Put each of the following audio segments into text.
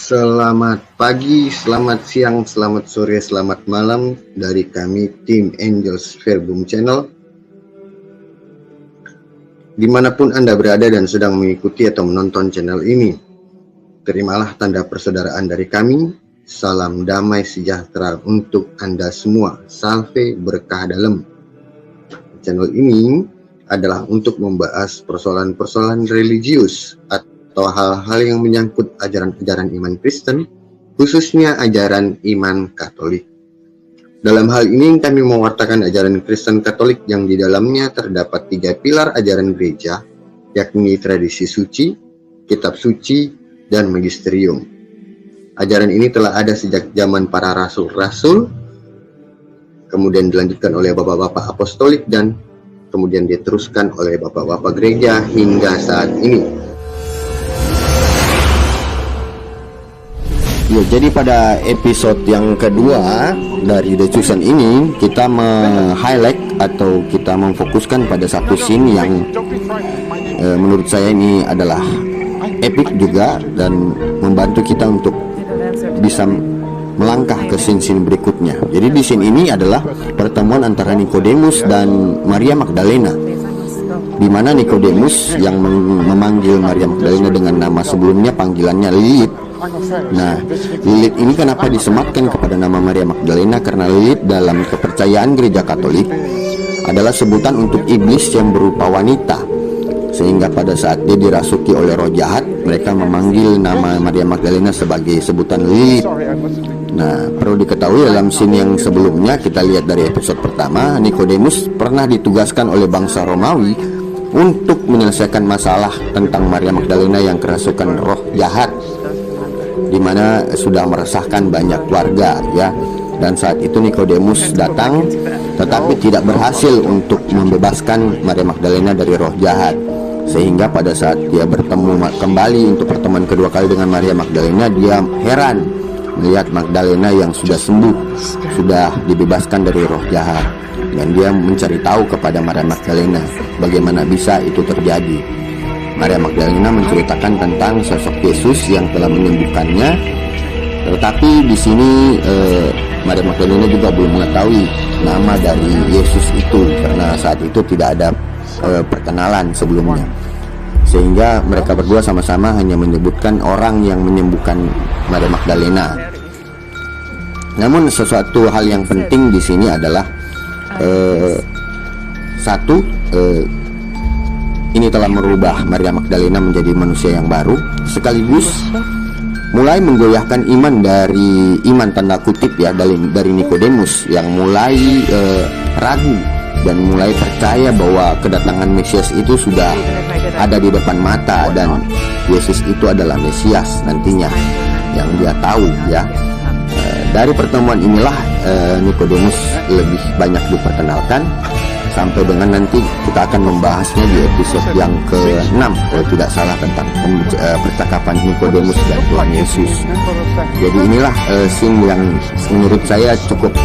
Selamat pagi, selamat siang, selamat sore, selamat malam dari kami tim Angels Verbum Channel. Dimanapun Anda berada dan sedang mengikuti atau menonton channel ini, terimalah tanda persaudaraan dari kami. Salam damai sejahtera untuk Anda semua. Salve berkah dalam. Channel ini adalah untuk membahas persoalan-persoalan religius atau hal-hal yang menyangkut ajaran-ajaran iman Kristen, khususnya ajaran iman Katolik. Dalam hal ini kami mewartakan ajaran Kristen Katolik yang di dalamnya terdapat 3 pilar ajaran gereja, yakni tradisi suci, kitab suci, dan magisterium. Ajaran ini telah ada sejak zaman para rasul-rasul, kemudian dilanjutkan oleh bapak-bapak apostolik, dan kemudian diteruskan oleh bapak-bapak gereja hingga saat ini. Ya, jadi pada episode yang kedua dari The Chosen ini kita highlight atau kita memfokuskan pada satu scene yang menurut saya ini adalah epic juga dan membantu kita untuk bisa melangkah ke scene-scene berikutnya. Jadi di scene ini adalah pertemuan antara Nikodemus dan Maria Magdalena, di mana Nikodemus yang memanggil Maria Magdalena dengan nama sebelumnya panggilannya Lilith. Nah, Lilith ini kenapa disematkan kepada nama Maria Magdalena? Karena Lilith dalam kepercayaan gereja Katolik adalah sebutan untuk iblis yang berupa wanita, sehingga pada saat dia dirasuki oleh roh jahat, mereka memanggil nama Maria Magdalena sebagai sebutan Lilith. Nah, perlu diketahui dalam scene yang sebelumnya, kita lihat dari episode pertama, Nikodemus pernah ditugaskan oleh bangsa Romawi untuk menyelesaikan masalah tentang Maria Magdalena yang kerasukan roh jahat, di mana sudah meresahkan banyak warga, ya. Dan saat itu Nikodemus datang, tetapi tidak berhasil untuk membebaskan Maria Magdalena dari roh jahat. Sehingga pada saat dia bertemu kembali untuk pertemuan kedua kali dengan Maria Magdalena, dia heran melihat Magdalena yang sudah sembuh, sudah dibebaskan dari roh jahat. Dan dia mencari tahu kepada Maria Magdalena bagaimana bisa itu terjadi. Maria Magdalena menceritakan tentang sosok Yesus yang telah menyembuhkannya. Tetapi di sini Maria Magdalena juga belum mengetahui nama dari Yesus itu, karena saat itu tidak ada perkenalan sebelumnya. Sehingga mereka berdua sama-sama hanya menyebutkan orang yang menyembuhkan Maria Magdalena. Namun sesuatu hal yang penting di sini adalah ini telah merubah Maria Magdalena menjadi manusia yang baru, sekaligus mulai menggoyahkan iman dari iman tanda kutip ya dari Nikodemus yang mulai ragu dan mulai percaya bahwa kedatangan Mesias itu sudah ada di depan mata dan Yesus itu adalah Mesias nantinya yang dia tahu, ya. Dari pertemuan inilah Nikodemus lebih banyak diperkenalkan, sampai dengan nanti kita akan membahasnya di episode yang ke-6 kalau tidak salah, tentang percakapan Nikodemus dan Tuhan Yesus. Jadi inilah scene yang menurut saya cukup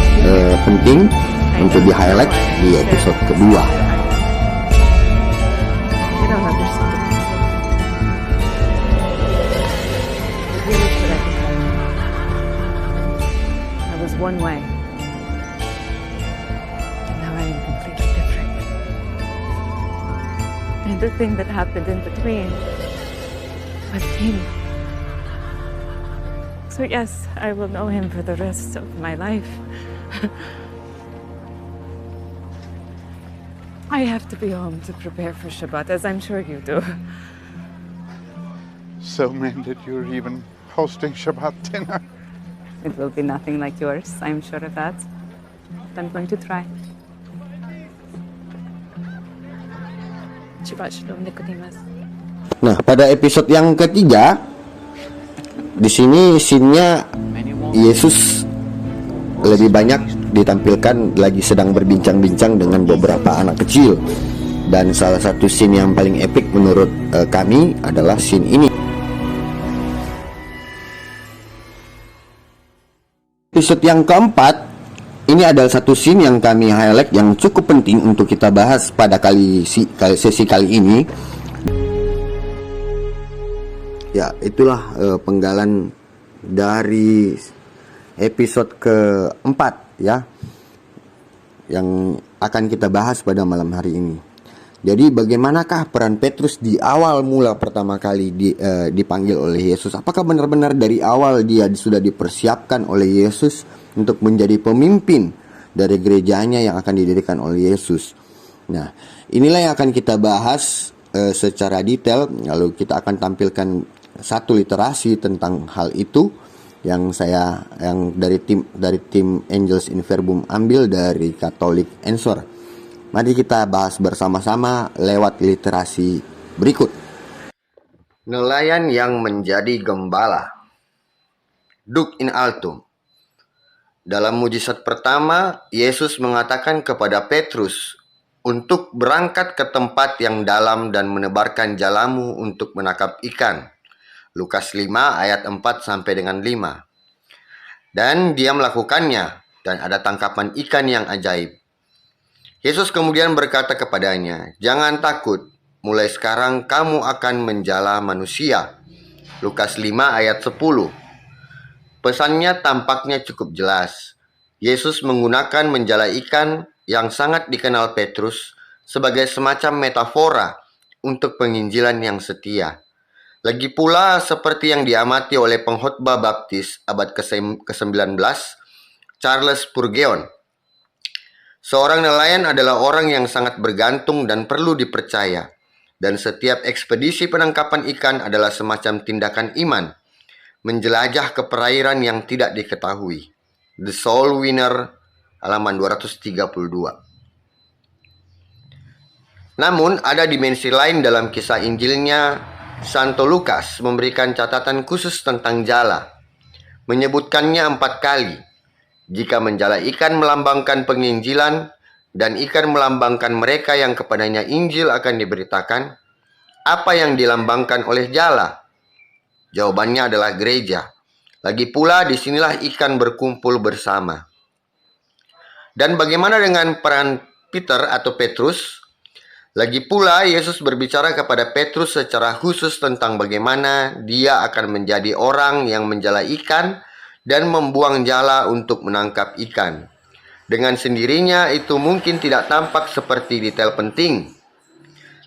penting untuk di-highlight di episode kedua. One way. Now I am completely different. And the thing that happened in between was him. So yes, I will know him for the rest of my life. I have to be home to prepare for Shabbat, as I'm sure you do. So, man, that you're even hosting Shabbat dinner. It will be nothing like yours, I'm sure of that. But I'm going to try. Shabbat Shalom, Nicodemus. Nah, pada episode yang ketiga, di sini scene-nya Yesus lebih banyak ditampilkan lagi sedang berbincang-bincang dengan beberapa anak kecil. Dan salah satu scene yang paling epic menurut kami adalah scene ini. Episode yang keempat, ini adalah satu scene yang kami highlight yang cukup penting untuk kita bahas pada sesi kali ini. Ya, itulah penggalan dari episode keempat ya, yang akan kita bahas pada malam hari ini. Jadi bagaimanakah peran Petrus di awal mula pertama kali dipanggil oleh Yesus? Apakah benar-benar dari awal dia sudah dipersiapkan oleh Yesus untuk menjadi pemimpin dari gerejanya yang akan didirikan oleh Yesus? Nah, inilah yang akan kita bahas secara detail. Lalu kita akan tampilkan satu literasi tentang hal itu yang dari tim Angels in Verbum ambil dari Catholic Answer. Mari kita bahas bersama-sama lewat literasi berikut. Nelayan yang menjadi gembala. Duc in altum. Dalam mujizat pertama, Yesus mengatakan kepada Petrus untuk berangkat ke tempat yang dalam dan menebarkan jalamu untuk menangkap ikan. Lukas 5 ayat 4 sampai dengan 5. Dan dia melakukannya, dan ada tangkapan ikan yang ajaib. Yesus kemudian berkata kepadanya, "Jangan takut, mulai sekarang kamu akan menjala manusia." Lukas 5 ayat 10. Pesannya tampaknya cukup jelas. Yesus menggunakan menjala ikan yang sangat dikenal Petrus sebagai semacam metafora untuk penginjilan yang setia. Lagi pula seperti yang diamati oleh pengkhotbah baptis abad ke-19, Charles Spurgeon. Seorang nelayan adalah orang yang sangat bergantung dan perlu dipercaya. Dan setiap ekspedisi penangkapan ikan adalah semacam tindakan iman, menjelajah ke perairan yang tidak diketahui. The Soul Winner, halaman 232. Namun, ada dimensi lain dalam kisah Injilnya. Santo Lukas memberikan catatan khusus tentang jala, menyebutkannya 4 kali. Jika menjala ikan melambangkan penginjilan dan ikan melambangkan mereka yang kepadanya Injil akan diberitakan, apa yang dilambangkan oleh jala? Jawabannya adalah gereja. Lagi pula disinilah ikan berkumpul bersama. Dan bagaimana dengan peran Peter atau Petrus? Lagi pula Yesus berbicara kepada Petrus secara khusus tentang bagaimana dia akan menjadi orang yang menjala ikan dan membuang jala untuk menangkap ikan. Dengan sendirinya itu mungkin tidak tampak seperti detail penting.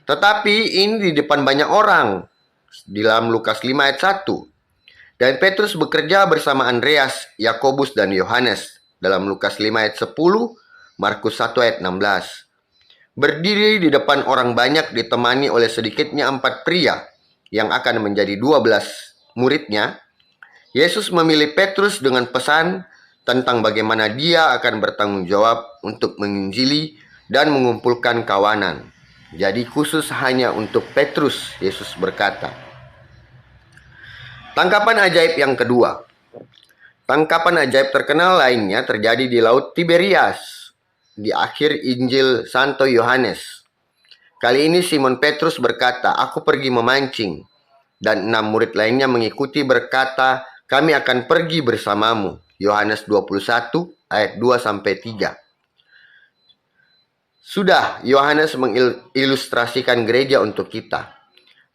Tetapi ini di depan banyak orang. Di dalam Lukas 5 ayat 1. Dan Petrus bekerja bersama Andreas, Yakobus dan Yohanes. Dalam Lukas 5 ayat 10, Markus 1 ayat 16. Berdiri di depan orang banyak ditemani oleh sedikitnya 4 pria yang akan menjadi 12 muridnya. Yesus memilih Petrus dengan pesan tentang bagaimana dia akan bertanggung jawab untuk menginjili dan mengumpulkan kawanan. Jadi khusus hanya untuk Petrus, Yesus berkata. Tangkapan ajaib yang kedua. Tangkapan ajaib terkenal lainnya terjadi di Laut Tiberias, di akhir Injil Santo Yohanes. Kali ini Simon Petrus berkata, "Aku pergi memancing." Dan 6 murid lainnya mengikuti berkata, "Kami akan pergi bersamamu." Yohanes 21 ayat 2-3. Sudah, Yohanes mengilustrasikan gereja untuk kita.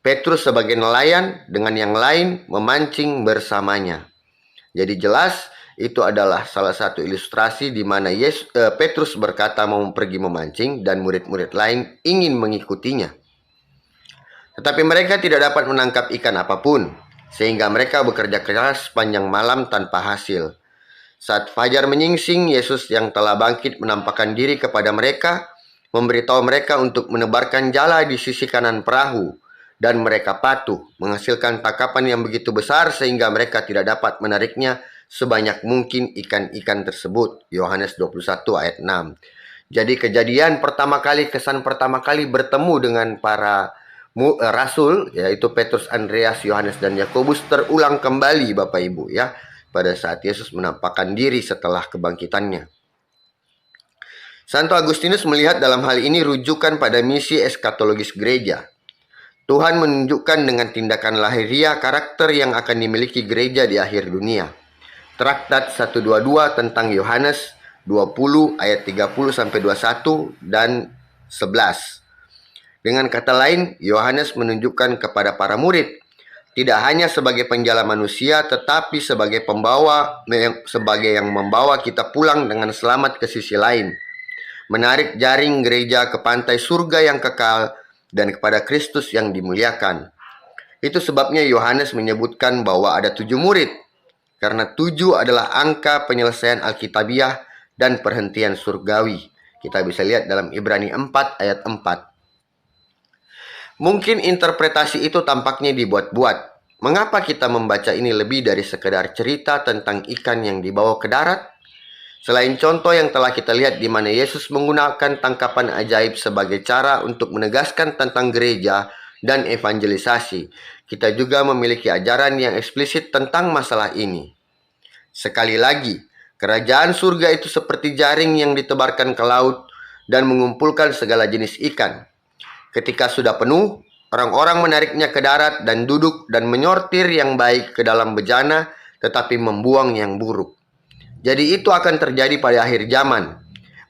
Petrus sebagai nelayan dengan yang lain memancing bersamanya. Jadi jelas itu adalah salah satu ilustrasi di mana Petrus berkata mau pergi memancing dan murid-murid lain ingin mengikutinya. Tetapi mereka tidak dapat menangkap ikan apapun, sehingga mereka bekerja keras sepanjang malam tanpa hasil. Saat fajar menyingsing, Yesus yang telah bangkit menampakkan diri kepada mereka, memberitahu mereka untuk menebarkan jala di sisi kanan perahu, dan mereka patuh, menghasilkan tangkapan yang begitu besar sehingga mereka tidak dapat menariknya sebanyak mungkin ikan-ikan tersebut. Yohanes 21 ayat 6. Jadi kesan pertama kali bertemu dengan para rasul, yaitu Petrus, Andreas, Yohanes, dan Yakobus terulang kembali Bapak Ibu ya, pada saat Yesus menampakkan diri setelah kebangkitannya. Santo Agustinus melihat dalam hal ini rujukan pada misi eskatologis gereja. Tuhan menunjukkan dengan tindakan lahiriah karakter yang akan dimiliki gereja di akhir dunia. Traktat 122 tentang Yohanes 20 ayat 30-21 dan 11. Dengan kata lain, Yohanes menunjukkan kepada para murid tidak hanya sebagai penjala manusia, tetapi sebagai yang membawa kita pulang dengan selamat ke sisi lain, menarik jaring gereja ke pantai surga yang kekal dan kepada Kristus yang dimuliakan. Itu sebabnya Yohanes menyebutkan bahwa ada 7 murid, karena 7 adalah angka penyelesaian Alkitabiah dan perhentian surgawi. Kita bisa lihat dalam Ibrani 4 ayat 4. Mungkin interpretasi itu tampaknya dibuat-buat. Mengapa kita membaca ini lebih dari sekedar cerita tentang ikan yang dibawa ke darat? Selain contoh yang telah kita lihat di mana Yesus menggunakan tangkapan ajaib sebagai cara untuk menegaskan tentang gereja dan evangelisasi, kita juga memiliki ajaran yang eksplisit tentang masalah ini. Sekali lagi, kerajaan surga itu seperti jaring yang ditebarkan ke laut dan mengumpulkan segala jenis ikan. Ketika sudah penuh, orang-orang menariknya ke darat dan duduk dan menyortir yang baik ke dalam bejana, tetapi membuang yang buruk. Jadi itu akan terjadi pada akhir zaman.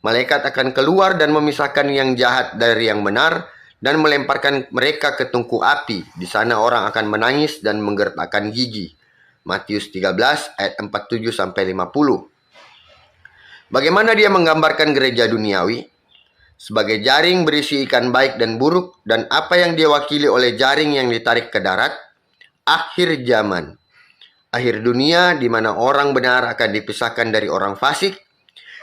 Malaikat akan keluar dan memisahkan yang jahat dari yang benar dan melemparkan mereka ke tungku api. Di sana orang akan menangis dan menggertakkan gigi. Matius 13 ayat 47-50. Bagaimana dia menggambarkan gereja duniawi? Sebagai jaring berisi ikan baik dan buruk, dan apa yang diwakili oleh jaring yang ditarik ke darat? Akhir zaman. Akhir dunia di mana orang benar akan dipisahkan dari orang fasik.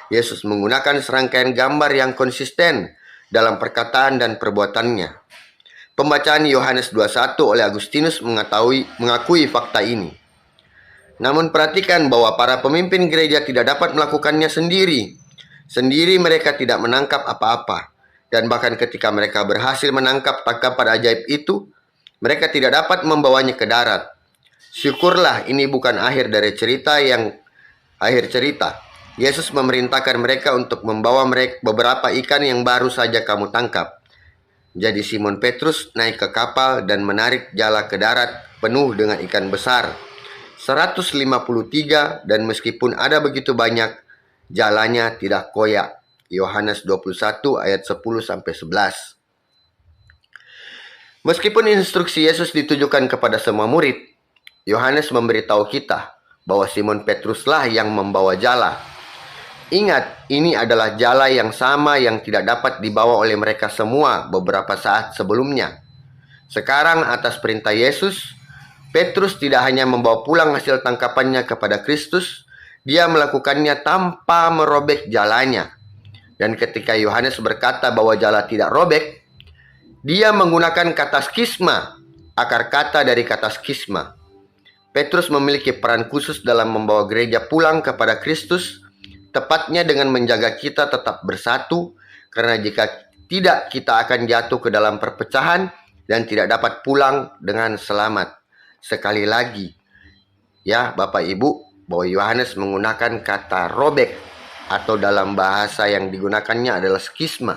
Yesus menggunakan serangkaian gambar yang konsisten dalam perkataan dan perbuatannya. Pembacaan Yohanes 21 oleh Agustinus mengakui fakta ini. Namun perhatikan bahwa para pemimpin gereja tidak dapat melakukannya sendiri. Sendiri mereka tidak menangkap apa-apa. Dan bahkan ketika mereka berhasil menangkap tangkapan ajaib itu, mereka tidak dapat membawanya ke darat. Syukurlah ini bukan akhir dari cerita. Yesus memerintahkan mereka untuk membawa mereka beberapa ikan yang baru saja kamu tangkap. Jadi Simon Petrus naik ke kapal dan menarik jala ke darat penuh dengan ikan besar. 153, dan meskipun ada begitu banyak, jalannya tidak koyak. Yohanes 21 ayat 10-11. Meskipun instruksi Yesus ditujukan kepada semua murid, Yohanes memberitahu kita bahwa Simon Petruslah yang membawa jala. Ingat, ini adalah jala yang sama yang tidak dapat dibawa oleh mereka semua beberapa saat sebelumnya. Sekarang atas perintah Yesus, Petrus tidak hanya membawa pulang hasil tangkapannya kepada Kristus, dia melakukannya tanpa merobek jalanya. Dan ketika Yohanes berkata bahwa jala tidak robek, dia menggunakan kata skisma, akar kata dari kata skisma. Petrus memiliki peran khusus dalam membawa gereja pulang kepada Kristus, tepatnya dengan menjaga kita tetap bersatu, karena jika tidak kita akan jatuh ke dalam perpecahan dan tidak dapat pulang dengan selamat. Sekali lagi, ya Bapak Ibu, bahwa Yohanes menggunakan kata robek, atau dalam bahasa yang digunakannya adalah skisma.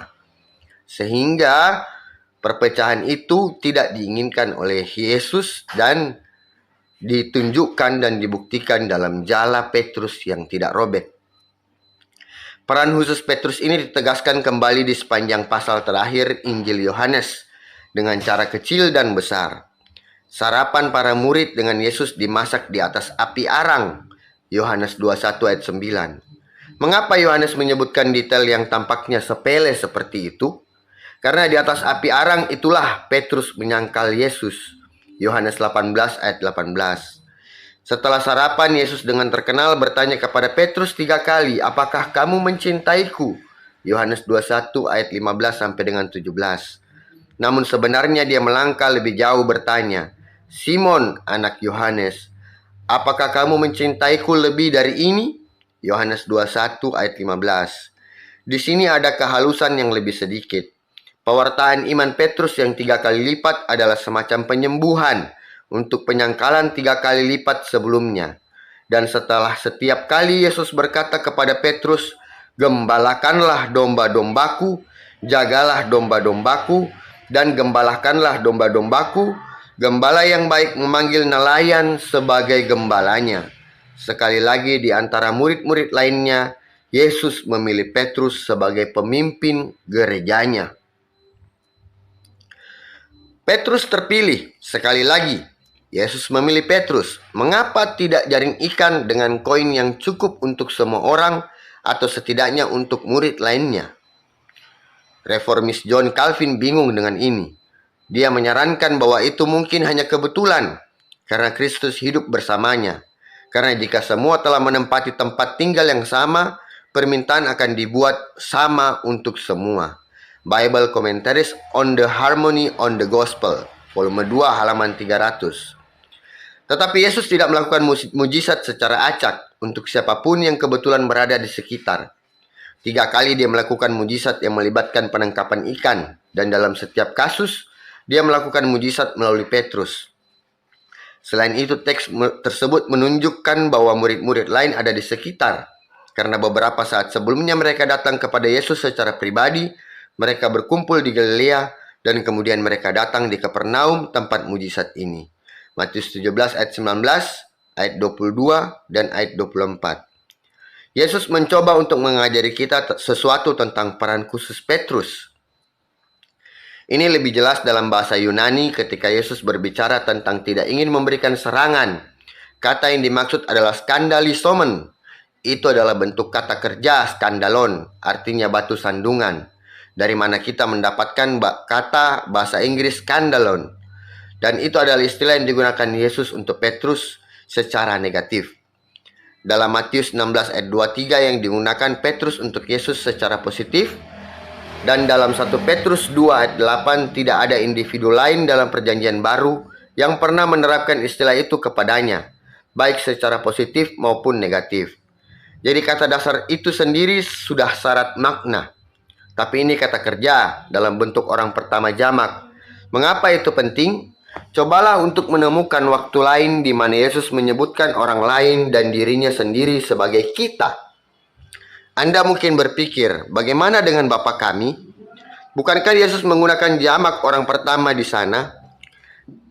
Sehingga perpecahan itu tidak diinginkan oleh Yesus dan ditunjukkan dan dibuktikan dalam jala Petrus yang tidak robek. Peran khusus Petrus ini ditegaskan kembali di sepanjang pasal terakhir Injil Yohanes dengan cara kecil dan besar. Sarapan para murid dengan Yesus dimasak di atas api arang. Yohanes 21 ayat 9. Mengapa Yohanes menyebutkan detail yang tampaknya sepele seperti itu? Karena di atas api arang itulah Petrus menyangkal Yesus. Yohanes 18 ayat 18. Setelah sarapan, Yesus dengan terkenal bertanya kepada Petrus 3 kali, "Apakah kamu mencintaiku?" Yohanes 21 ayat 15 sampai dengan 17. Namun sebenarnya dia melangkah lebih jauh bertanya, "Simon, anak Yohanes, apakah kamu mencintaiku lebih dari ini?" Yohanes 21 ayat 15. Di sini ada kehalusan yang lebih sedikit. Pewartaan iman Petrus yang 3 kali lipat adalah semacam penyembuhan untuk penyangkalan 3 kali lipat sebelumnya. Dan setelah setiap kali Yesus berkata kepada Petrus, "Gembalakanlah domba-dombaku, jagalah domba-dombaku, dan gembalakanlah domba-dombaku," gembala yang baik memanggil nelayan sebagai gembalanya. Sekali lagi di antara murid-murid lainnya, Yesus memilih Petrus sebagai pemimpin gerejanya. Petrus terpilih sekali lagi Yesus memilih Petrus. Mengapa tidak jaring ikan dengan koin yang cukup untuk semua orang atau setidaknya untuk murid lainnya? Reformis John Calvin bingung dengan ini. Dia menyarankan bahwa itu mungkin hanya kebetulan karena Kristus hidup bersamanya. Karena jika semua telah menempati tempat tinggal yang sama, permintaan akan dibuat sama untuk semua. Bible Commentaries on the Harmony on the Gospel, volume 2 halaman 300. Tetapi Yesus tidak melakukan mujizat secara acak untuk siapapun yang kebetulan berada di sekitar. 3 kali dia melakukan mujizat yang melibatkan penangkapan ikan, dan dalam setiap kasus dia melakukan mujizat melalui Petrus. Selain itu, teks tersebut menunjukkan bahwa murid-murid lain ada di sekitar. Karena beberapa saat sebelumnya mereka datang kepada Yesus secara pribadi, mereka berkumpul di Galilea, dan kemudian mereka datang di Kapernaum, tempat mujizat ini. Matius 17 ayat 19, ayat 22, dan ayat 24. Yesus mencoba untuk mengajari kita sesuatu tentang peran khusus Petrus. Ini lebih jelas dalam bahasa Yunani ketika Yesus berbicara tentang tidak ingin memberikan serangan. Kata yang dimaksud adalah skandalisomen. Itu adalah bentuk kata kerja skandalon, artinya batu sandungan. Dari mana kita mendapatkan kata bahasa Inggris skandalon. Dan itu adalah istilah yang digunakan Yesus untuk Petrus secara negatif. Dalam Matius 16 ayat 23 yang digunakan Petrus untuk Yesus secara positif. Dan dalam 1 Petrus 2 ayat 8 tidak ada individu lain dalam perjanjian baru yang pernah menerapkan istilah itu kepadanya, baik secara positif maupun negatif. Jadi kata dasar itu sendiri sudah syarat makna. Tapi ini kata kerja dalam bentuk orang pertama jamak. Mengapa itu penting? Cobalah untuk menemukan waktu lain di mana Yesus menyebutkan orang lain dan dirinya sendiri sebagai kita. Anda mungkin berpikir, bagaimana dengan Bapa kami? Bukankah Yesus menggunakan jamak orang pertama di sana?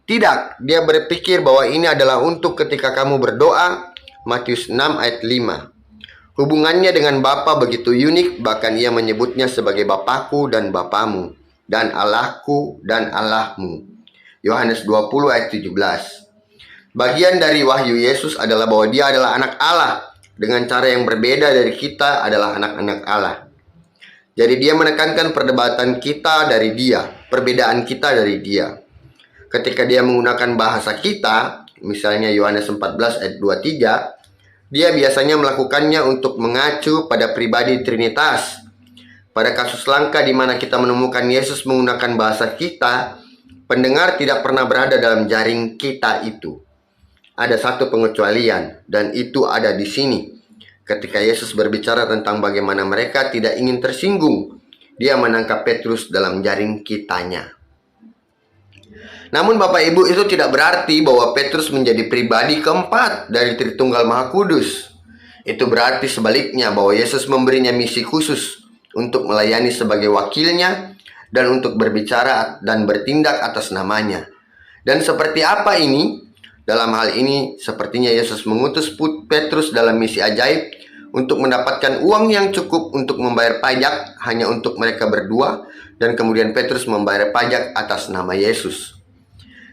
Tidak, dia berpikir bahwa ini adalah untuk ketika kamu berdoa, Matius 6 ayat 5. Hubungannya dengan Bapa begitu unik, bahkan ia menyebutnya sebagai Bapakku dan Bapamu, dan Allahku dan Allahmu. Yohanes 20 ayat 17. Bagian dari wahyu Yesus adalah bahwa dia adalah anak Allah, dengan cara yang berbeda dari kita adalah anak-anak Allah. Jadi dia menekankan perbedaan kita dari dia. Ketika dia menggunakan bahasa kita, misalnya Yohanes 14 ayat 23, dia biasanya melakukannya untuk mengacu pada pribadi Trinitas. Pada kasus langka di mana kita menemukan Yesus menggunakan bahasa kita, pendengar tidak pernah berada dalam jaring kita itu. Ada satu pengecualian, dan itu ada di sini. Ketika Yesus berbicara tentang bagaimana mereka tidak ingin tersinggung, dia menangkap Petrus dalam jaring kitanya. Namun Bapak Ibu, itu tidak berarti bahwa Petrus menjadi pribadi keempat dari Tritunggal Maha Kudus. Itu berarti sebaliknya bahwa Yesus memberinya misi khusus untuk melayani sebagai wakilnya dan untuk berbicara dan bertindak atas namanya. Dan seperti apa ini? Dalam hal ini, sepertinya Yesus mengutus Petrus dalam misi ajaib untuk mendapatkan uang yang cukup untuk membayar pajak hanya untuk mereka berdua, dan kemudian Petrus membayar pajak atas nama Yesus.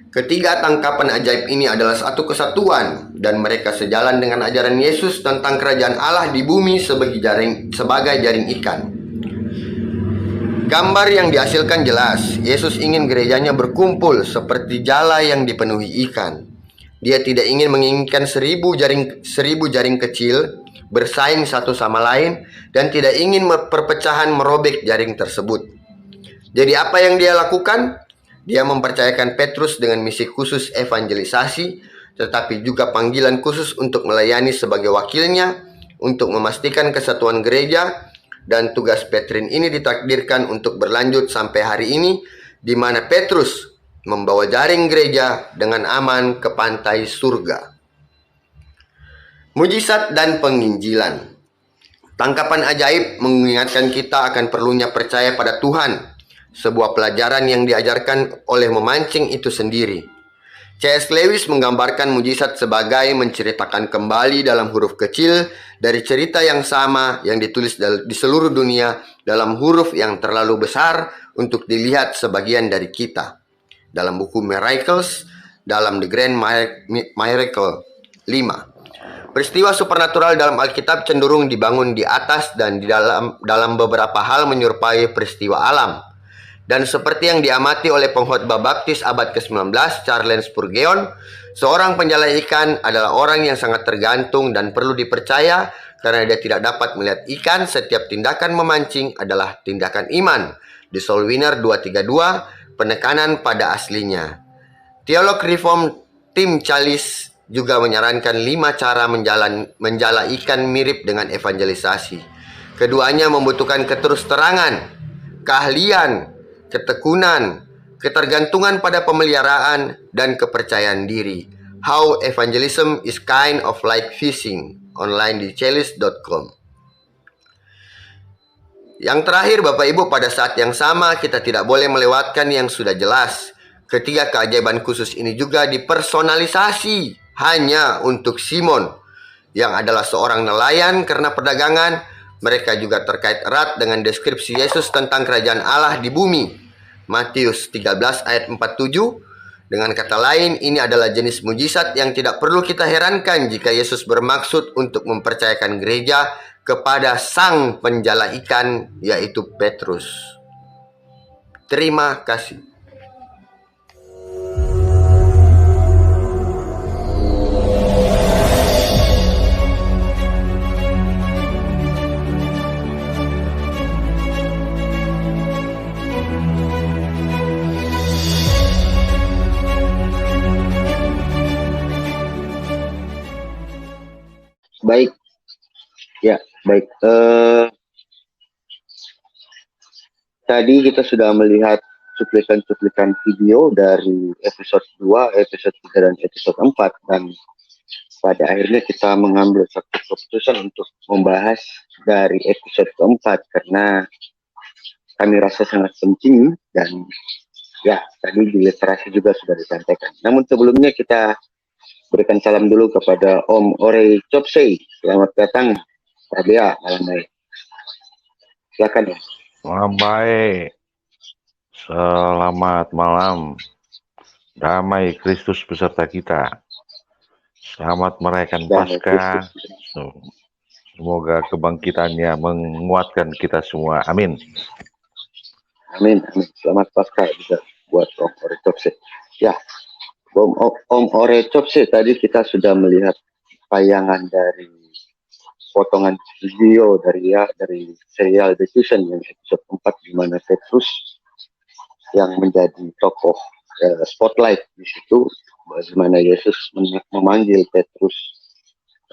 Ketiga tangkapan ajaib ini adalah satu kesatuan, dan mereka sejalan dengan ajaran Yesus tentang kerajaan Allah di bumi sebagai jaring ikan. Gambar yang dihasilkan jelas, Yesus ingin gerejanya berkumpul seperti jala yang dipenuhi ikan. Dia tidak ingin menginginkan seribu jaring kecil bersaing satu sama lain, dan tidak ingin perpecahan merobek jaring tersebut. Jadi apa yang dia lakukan? Dia mempercayakan Petrus dengan misi khusus evangelisasi, tetapi juga panggilan khusus untuk melayani sebagai wakilnya, untuk memastikan kesatuan gereja, dan tugas Petrin ini ditakdirkan untuk berlanjut sampai hari ini, di mana Petrus membawa jaring gereja dengan aman ke pantai surga. Mujizat dan penginjilan. Tangkapan ajaib mengingatkan kita akan perlunya percaya pada Tuhan, sebuah pelajaran yang diajarkan oleh memancing itu sendiri. C.S. Lewis menggambarkan mujizat sebagai menceritakan kembali dalam huruf kecil dari cerita yang sama yang ditulis di seluruh dunia dalam huruf yang terlalu besar untuk dilihat sebagian dari kita. Dalam buku Miracles, dalam The Grand Miracle 5. Peristiwa supernatural dalam Alkitab cenderung dibangun di atas dan di dalam beberapa hal menyerupai peristiwa alam. Dan seperti yang diamati oleh pengkhotbah baptis abad ke-19, Charles Spurgeon, seorang penjala ikan adalah orang yang sangat tergantung dan perlu dipercaya karena dia tidak dapat melihat ikan. Setiap tindakan memancing adalah tindakan iman. The Soul Winner 232, penekanan pada aslinya. Teolog Reform Tim Challies juga menyarankan 5 cara menjala ikan mirip dengan evangelisasi. Keduanya membutuhkan keterus-terangan, keahlian, ketekunan, ketergantungan pada pemeliharaan, dan kepercayaan diri. How evangelism is kind of like fishing, online di challies.com. Yang terakhir Bapak Ibu, pada saat yang sama kita tidak boleh melewatkan yang sudah jelas. Ketiga keajaiban khusus ini juga dipersonalisasi hanya untuk Simon, yang adalah seorang nelayan karena perdagangan. Mereka juga terkait erat dengan deskripsi Yesus tentang kerajaan Allah di bumi. Matius 13 ayat 47. Dengan kata lain, ini adalah jenis mujizat yang tidak perlu kita herankan jika Yesus bermaksud untuk mempercayakan gereja kepada sang penjala ikan, yaitu Petrus. Terima kasih. Baik, ya baik. Tadi kita sudah melihat cuplikan-cuplikan video dari episode 2, episode 3, dan episode 4. Dan pada akhirnya kita mengambil satu keputusan untuk membahas dari episode keempat karena kami rasa sangat penting dan ya tadi di literasi juga sudah disampaikan. Namun sebelumnya kita berikan salam dulu kepada Om Ore Chopsei. Selamat datang, Pak Bea, malam baik. Silakan ya. Malam baik. Selamat malam. Damai Kristus beserta kita. Selamat merayakan Paskah. Semoga kebangkitannya menguatkan kita semua. Amin. Amin. Amin. Selamat Paskah juga buat Om Ore Chopsei. Ya. Om Ore Chopsei, tadi kita sudah melihat tayangan dari potongan video dari serial The Chosen yang episode 4, di mana Petrus yang menjadi tokoh spotlight di situ, bagaimana Yesus memanggil Petrus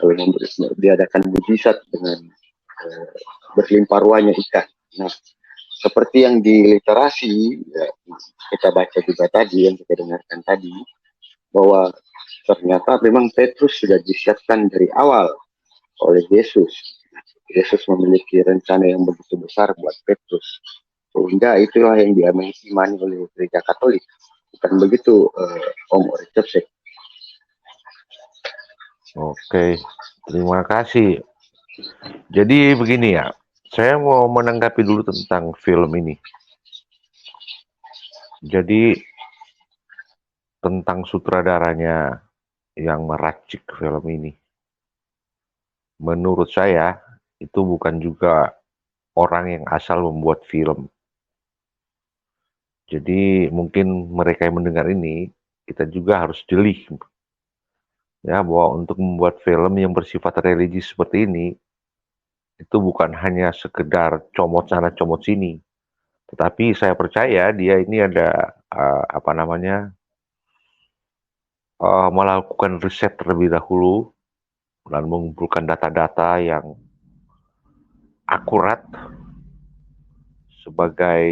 lalu diadakan mujizat dengan berlimpah ruahnya ikan. Nah, seperti yang di literasi ya, kita baca juga tadi, yang kita dengarkan tadi, bahwa ternyata memang Petrus sudah disiapkan dari awal oleh Yesus. Yesus memiliki rencana yang begitu besar buat Petrus, sehingga itulah yang diimani oleh gereja Katolik. Bukan begitu, Om Ore Chopsei? Oke, terima kasih. Jadi begini ya, saya mau menanggapi dulu tentang film ini. Jadi tentang sutradaranya yang meracik film ini. Menurut saya, itu bukan juga orang yang asal membuat film. Jadi mungkin mereka yang mendengar ini, kita juga harus jeli. Ya, bahwa untuk membuat film yang bersifat religi seperti ini, itu bukan hanya sekedar comot sana comot sini. Tetapi saya percaya dia ini ada, melakukan riset terlebih dahulu dan mengumpulkan data-data yang akurat sebagai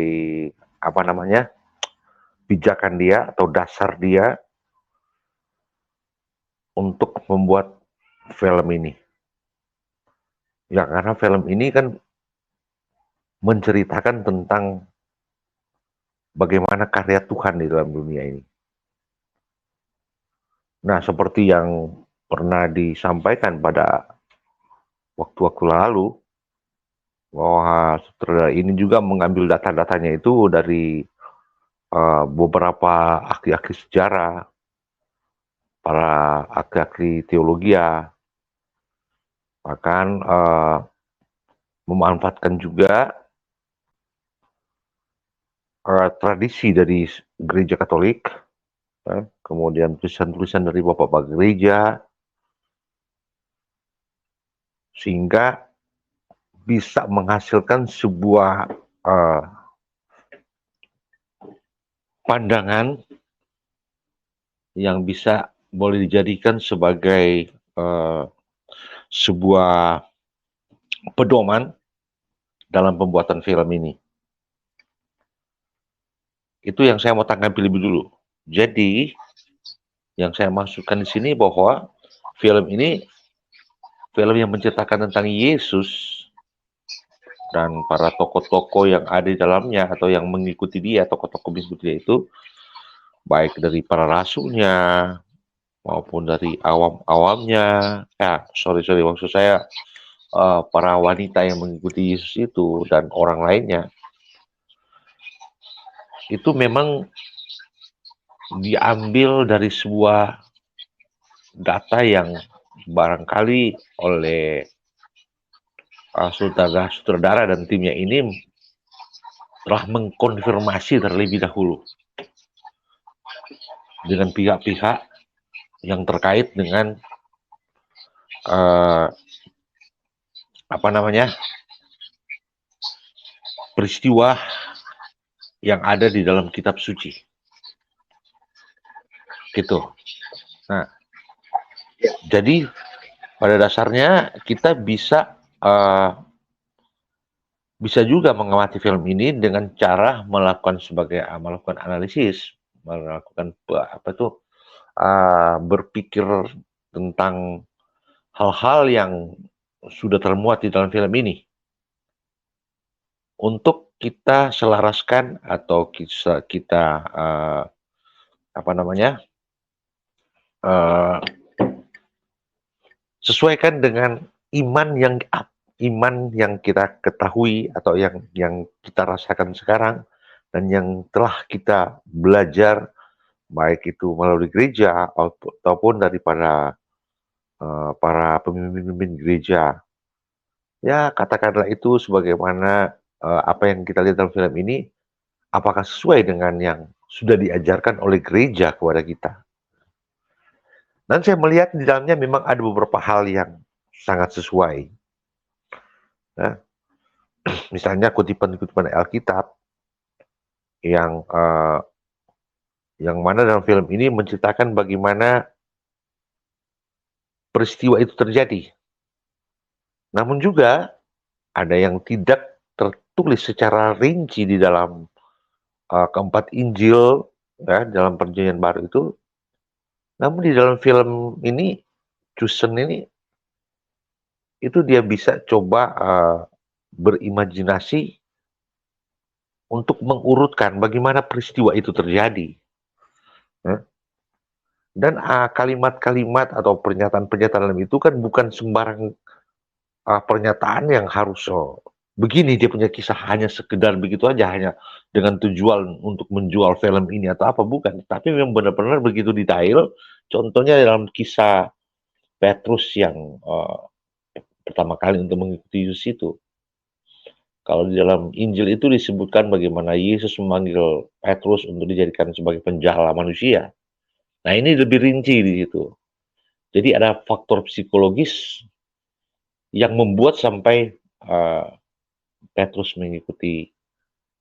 pijakan dia atau dasar dia untuk membuat film ini. Ya, karena film ini kan menceritakan tentang bagaimana karya Tuhan di dalam dunia ini. Nah, seperti yang pernah disampaikan pada waktu-waktu lalu, bahwa sutradara ini juga mengambil data-datanya itu dari beberapa ahli-ahli sejarah, para ahli teologi bahkan memanfaatkan juga tradisi dari gereja Katolik, kemudian tulisan-tulisan dari bapak-bapak gereja, sehingga bisa menghasilkan sebuah pandangan yang bisa boleh dijadikan sebagai sebuah pedoman dalam pembuatan film ini. Itu yang saya mau tanggapi lebih dulu. Jadi, yang saya maksudkan di sini bahwa film ini film yang menceritakan tentang Yesus dan para tokoh-tokoh yang ada di dalamnya atau yang mengikuti dia, tokoh-tokoh mengikuti dia itu baik dari para rasulnya maupun dari awam-awamnya. Maksud saya para wanita yang mengikuti Yesus itu dan orang lainnya. Itu memang diambil dari sebuah data yang barangkali oleh sutradara dan timnya ini telah mengkonfirmasi terlebih dahulu dengan pihak-pihak yang terkait dengan peristiwa yang ada di dalam kitab suci. Gitu. Nah, jadi pada dasarnya kita bisa juga mengamati film ini dengan cara melakukan analisis, melakukan berpikir tentang hal-hal yang sudah termuat di dalam film ini untuk kita selaraskan atau kita sesuaikan dengan iman yang kita ketahui atau yang kita rasakan sekarang dan yang telah kita belajar baik itu melalui gereja ataupun daripada para pemimpin gereja. Ya, katakanlah itu sebagaimana apa yang kita lihat dalam film ini, apakah sesuai dengan yang sudah diajarkan oleh gereja kepada kita. Dan saya melihat di dalamnya memang ada beberapa hal yang sangat sesuai. Nah, misalnya kutipan-kutipan Alkitab yang mana dalam film ini menceritakan bagaimana peristiwa itu terjadi. Namun juga ada yang tidak tertulis secara rinci di dalam keempat Injil, dalam Perjanjian Baru itu. Namun di dalam film ini, Chosen ini, itu dia bisa coba berimajinasi untuk mengurutkan bagaimana peristiwa itu terjadi. Dan kalimat-kalimat atau pernyataan-pernyataan itu kan bukan sembarang pernyataan yang harus begini dia punya kisah hanya sekedar begitu aja, hanya dengan tujuan untuk menjual film ini atau apa, bukan. Tapi memang benar-benar begitu detail. Contohnya dalam kisah Petrus yang pertama kali untuk mengikuti Yesus itu. Kalau di dalam Injil itu disebutkan bagaimana Yesus memanggil Petrus untuk dijadikan sebagai penjala manusia. Nah, ini lebih rinci di situ. Jadi ada faktor psikologis yang membuat sampai Petrus mengikuti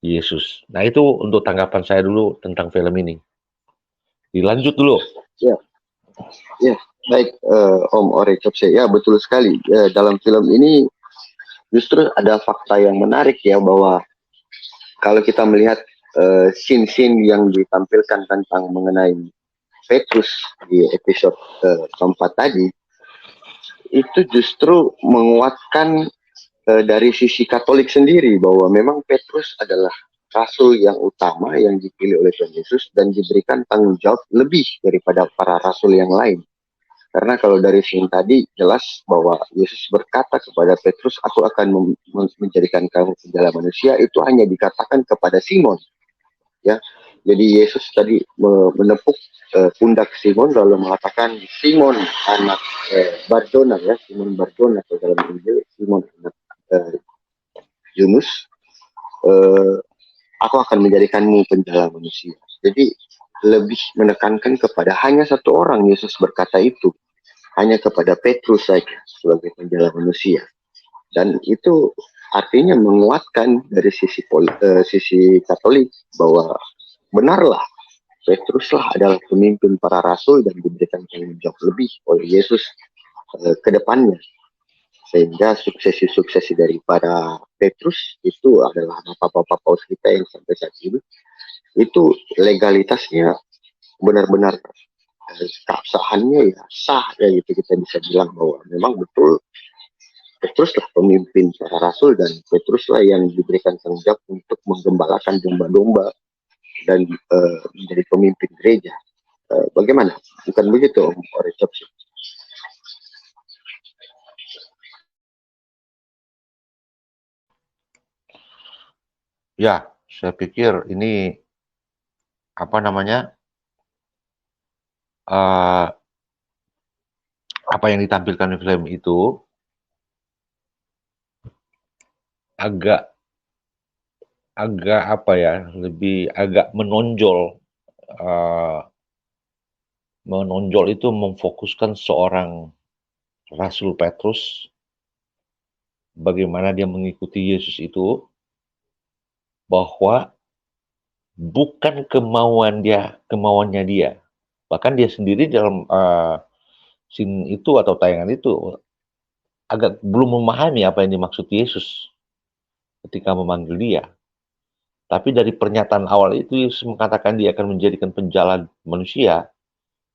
Yesus. Nah, itu untuk tanggapan saya dulu tentang film ini. Dilanjut dulu. Ya, baik Om Orecopse. Ya, betul sekali. Dalam film ini justru ada fakta yang menarik ya, bahwa kalau kita melihat scene-scene yang ditampilkan tentang mengenai Petrus di episode keempat tadi, itu justru menguatkan dari sisi Katolik sendiri bahwa memang Petrus adalah rasul yang utama yang dipilih oleh Tuhan Yesus dan diberikan tanggung jawab lebih daripada para rasul yang lain. Karena kalau dari scene tadi jelas bahwa Yesus berkata kepada Petrus, aku akan menjadikan kamu penjala manusia, itu hanya dikatakan kepada Simon. Ya, Jadi Yesus tadi menepuk pundak Simon lalu mengatakan, Simon anak Barjona, ya, Simon Barjona, atau dalam Injil Simon anak Yunus, aku akan menjadikanmu penjala manusia. Jadi lebih menekankan kepada hanya satu orang Yesus berkata itu, hanya kepada Petrus saja sebagai penjala manusia. Dan itu artinya menguatkan dari sisi Katolik bahwa benarlah Petruslah adalah pemimpin para rasul dan diberikan tanggung jawab lebih oleh Yesus ke depannya. Sehingga suksesi-suksesi daripada Petrus itu adalah bapak-bapak paus kita yang sampai saat ini itu legalitasnya benar-benar keabsahannya ya sah, ya gitu, kita bisa bilang bahwa memang betul Petruslah pemimpin para rasul dan Petruslah yang diberikan tanggung jawab untuk menggembalakan domba-domba dan menjadi pemimpin gereja. Bagaimana? Bukan begitu, Om Orecop? Ya, saya pikir ini apa namanya, apa yang ditampilkan di film itu agak apa ya, lebih agak menonjol. Menonjol itu memfokuskan seorang Rasul Petrus, bagaimana dia mengikuti Yesus itu, bahwa bukan kemauannya dia. Bahkan dia sendiri dalam scene itu atau tayangan itu agak belum memahami apa yang dimaksud Yesus ketika memanggil dia. Tapi dari pernyataan awal itu Yesus mengatakan dia akan menjadikan penjala manusia.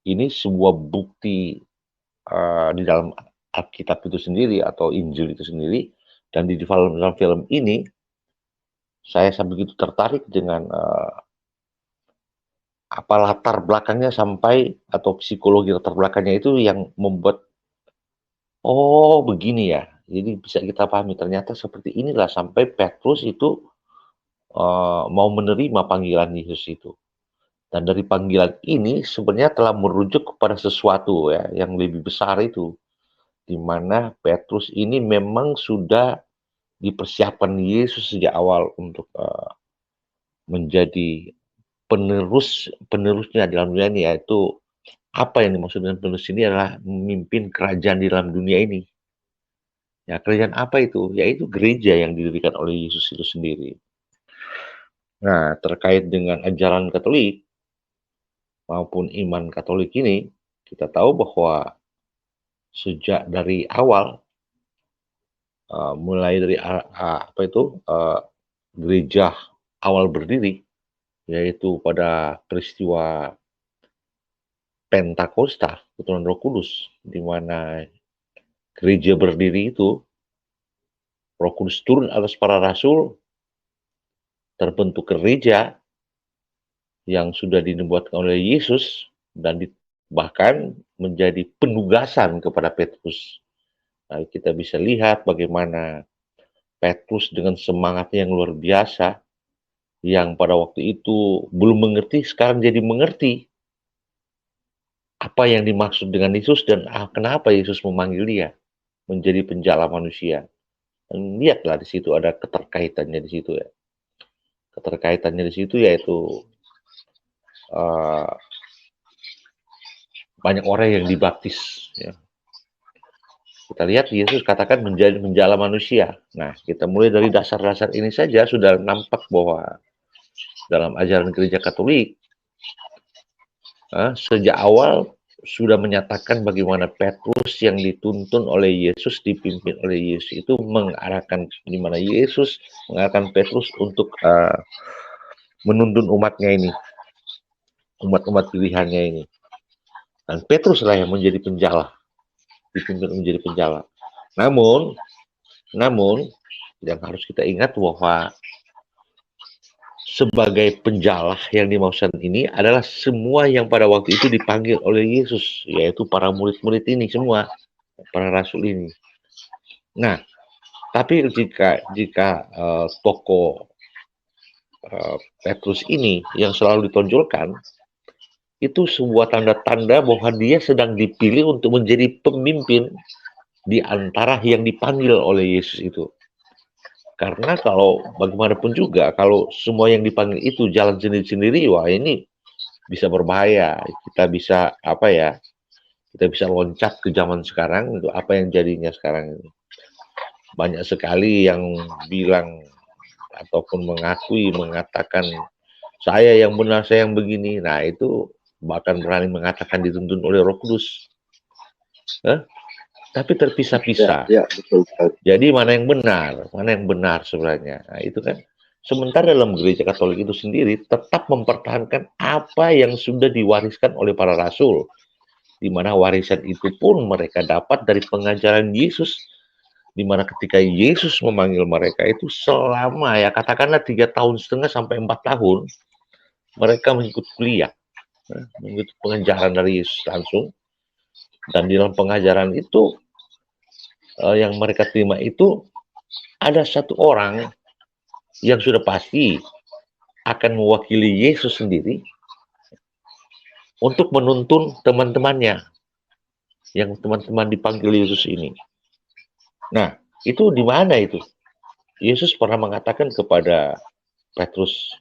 Ini sebuah bukti di dalam Alkitab itu sendiri atau Injil itu sendiri, dan di dalam film ini saya begitu tertarik dengan apa latar belakangnya sampai atau psikologi latar belakangnya itu yang membuat oh begini ya. Jadi bisa kita pahami ternyata seperti inilah sampai Petrus itu mau menerima panggilan Yesus itu. Dan dari panggilan ini sebenarnya telah merujuk kepada sesuatu ya yang lebih besar itu, di mana Petrus ini memang sudah dipersiapkan Yesus sejak awal untuk menjadi penerusnya dalam dunia ini, yaitu apa yang dimaksud dengan penerus ini adalah memimpin kerajaan di dalam dunia ini. Ya, kerajaan apa itu? Yaitu gereja yang didirikan oleh Yesus itu sendiri. Nah, terkait dengan ajaran Katolik maupun iman Katolik ini, kita tahu bahwa sejak dari awal, mulai dari gereja awal berdiri, yaitu pada peristiwa Pentakosta, keturunan Roh Kudus, di mana gereja berdiri itu, Roh Kudus turun atas para rasul, terbentuk gereja yang sudah dinubuatkan oleh Yesus, dan bahkan menjadi penugasan kepada Petrus. Nah, kita bisa lihat bagaimana Petrus dengan semangatnya yang luar biasa, yang pada waktu itu belum mengerti, sekarang jadi mengerti apa yang dimaksud dengan Yesus dan kenapa Yesus memanggil dia menjadi penjala manusia. Dan lihatlah di situ ada keterkaitannya di situ ya. Keterkaitannya di situ yaitu banyak orang yang dibaptis. Ya. Kita lihat Yesus katakan menjadi penjala manusia. Nah, kita mulai dari dasar-dasar ini saja sudah nampak bahwa dalam ajaran gereja Katolik sejak awal sudah menyatakan bagaimana Petrus yang dituntun oleh Yesus, dipimpin oleh Yesus itu mengarahkan, di mana Yesus mengarahkan Petrus untuk menuntun umatnya ini, umat-umat pilihannya ini. Dan Petruslah yang menjadi penjala, dipimpin menjadi penjala. Namun yang harus kita ingat bahwa sebagai penjala yang dimaksud ini adalah semua yang pada waktu itu dipanggil oleh Yesus, yaitu para murid-murid ini semua, para rasul ini. Nah, tapi jika tokoh Petrus ini yang selalu ditonjolkan, itu sebuah tanda-tanda bahwa dia sedang dipilih untuk menjadi pemimpin di antara yang dipanggil oleh Yesus itu. Karena kalau bagaimanapun juga, kalau semua yang dipanggil itu jalan sendiri-sendiri, wah ini bisa berbahaya. Kita bisa kita bisa loncat ke zaman sekarang, itu apa yang jadinya sekarang ini. Banyak sekali yang bilang ataupun mengatakan saya yang benar, saya yang begini. Nah itu bahkan berani mengatakan dituntun oleh Roh Kudus. Tapi terpisah-pisah. Ya, betul. Jadi mana yang benar sebenarnya. Nah itu kan. Sementara dalam gereja Katolik itu sendiri tetap mempertahankan apa yang sudah diwariskan oleh para rasul. Di mana warisan itu pun mereka dapat dari pengajaran Yesus, di mana ketika Yesus memanggil mereka itu selama katakanlah 3,5 tahun sampai 4 tahun mereka mengikut kuliah, mengikut pengajaran dari Yesus langsung, dan di dalam pengajaran itu yang mereka terima itu ada satu orang yang sudah pasti akan mewakili Yesus sendiri untuk menuntun teman-temannya yang teman-teman dipanggil Yesus ini. Nah, itu di mana itu? Yesus pernah mengatakan kepada Petrus,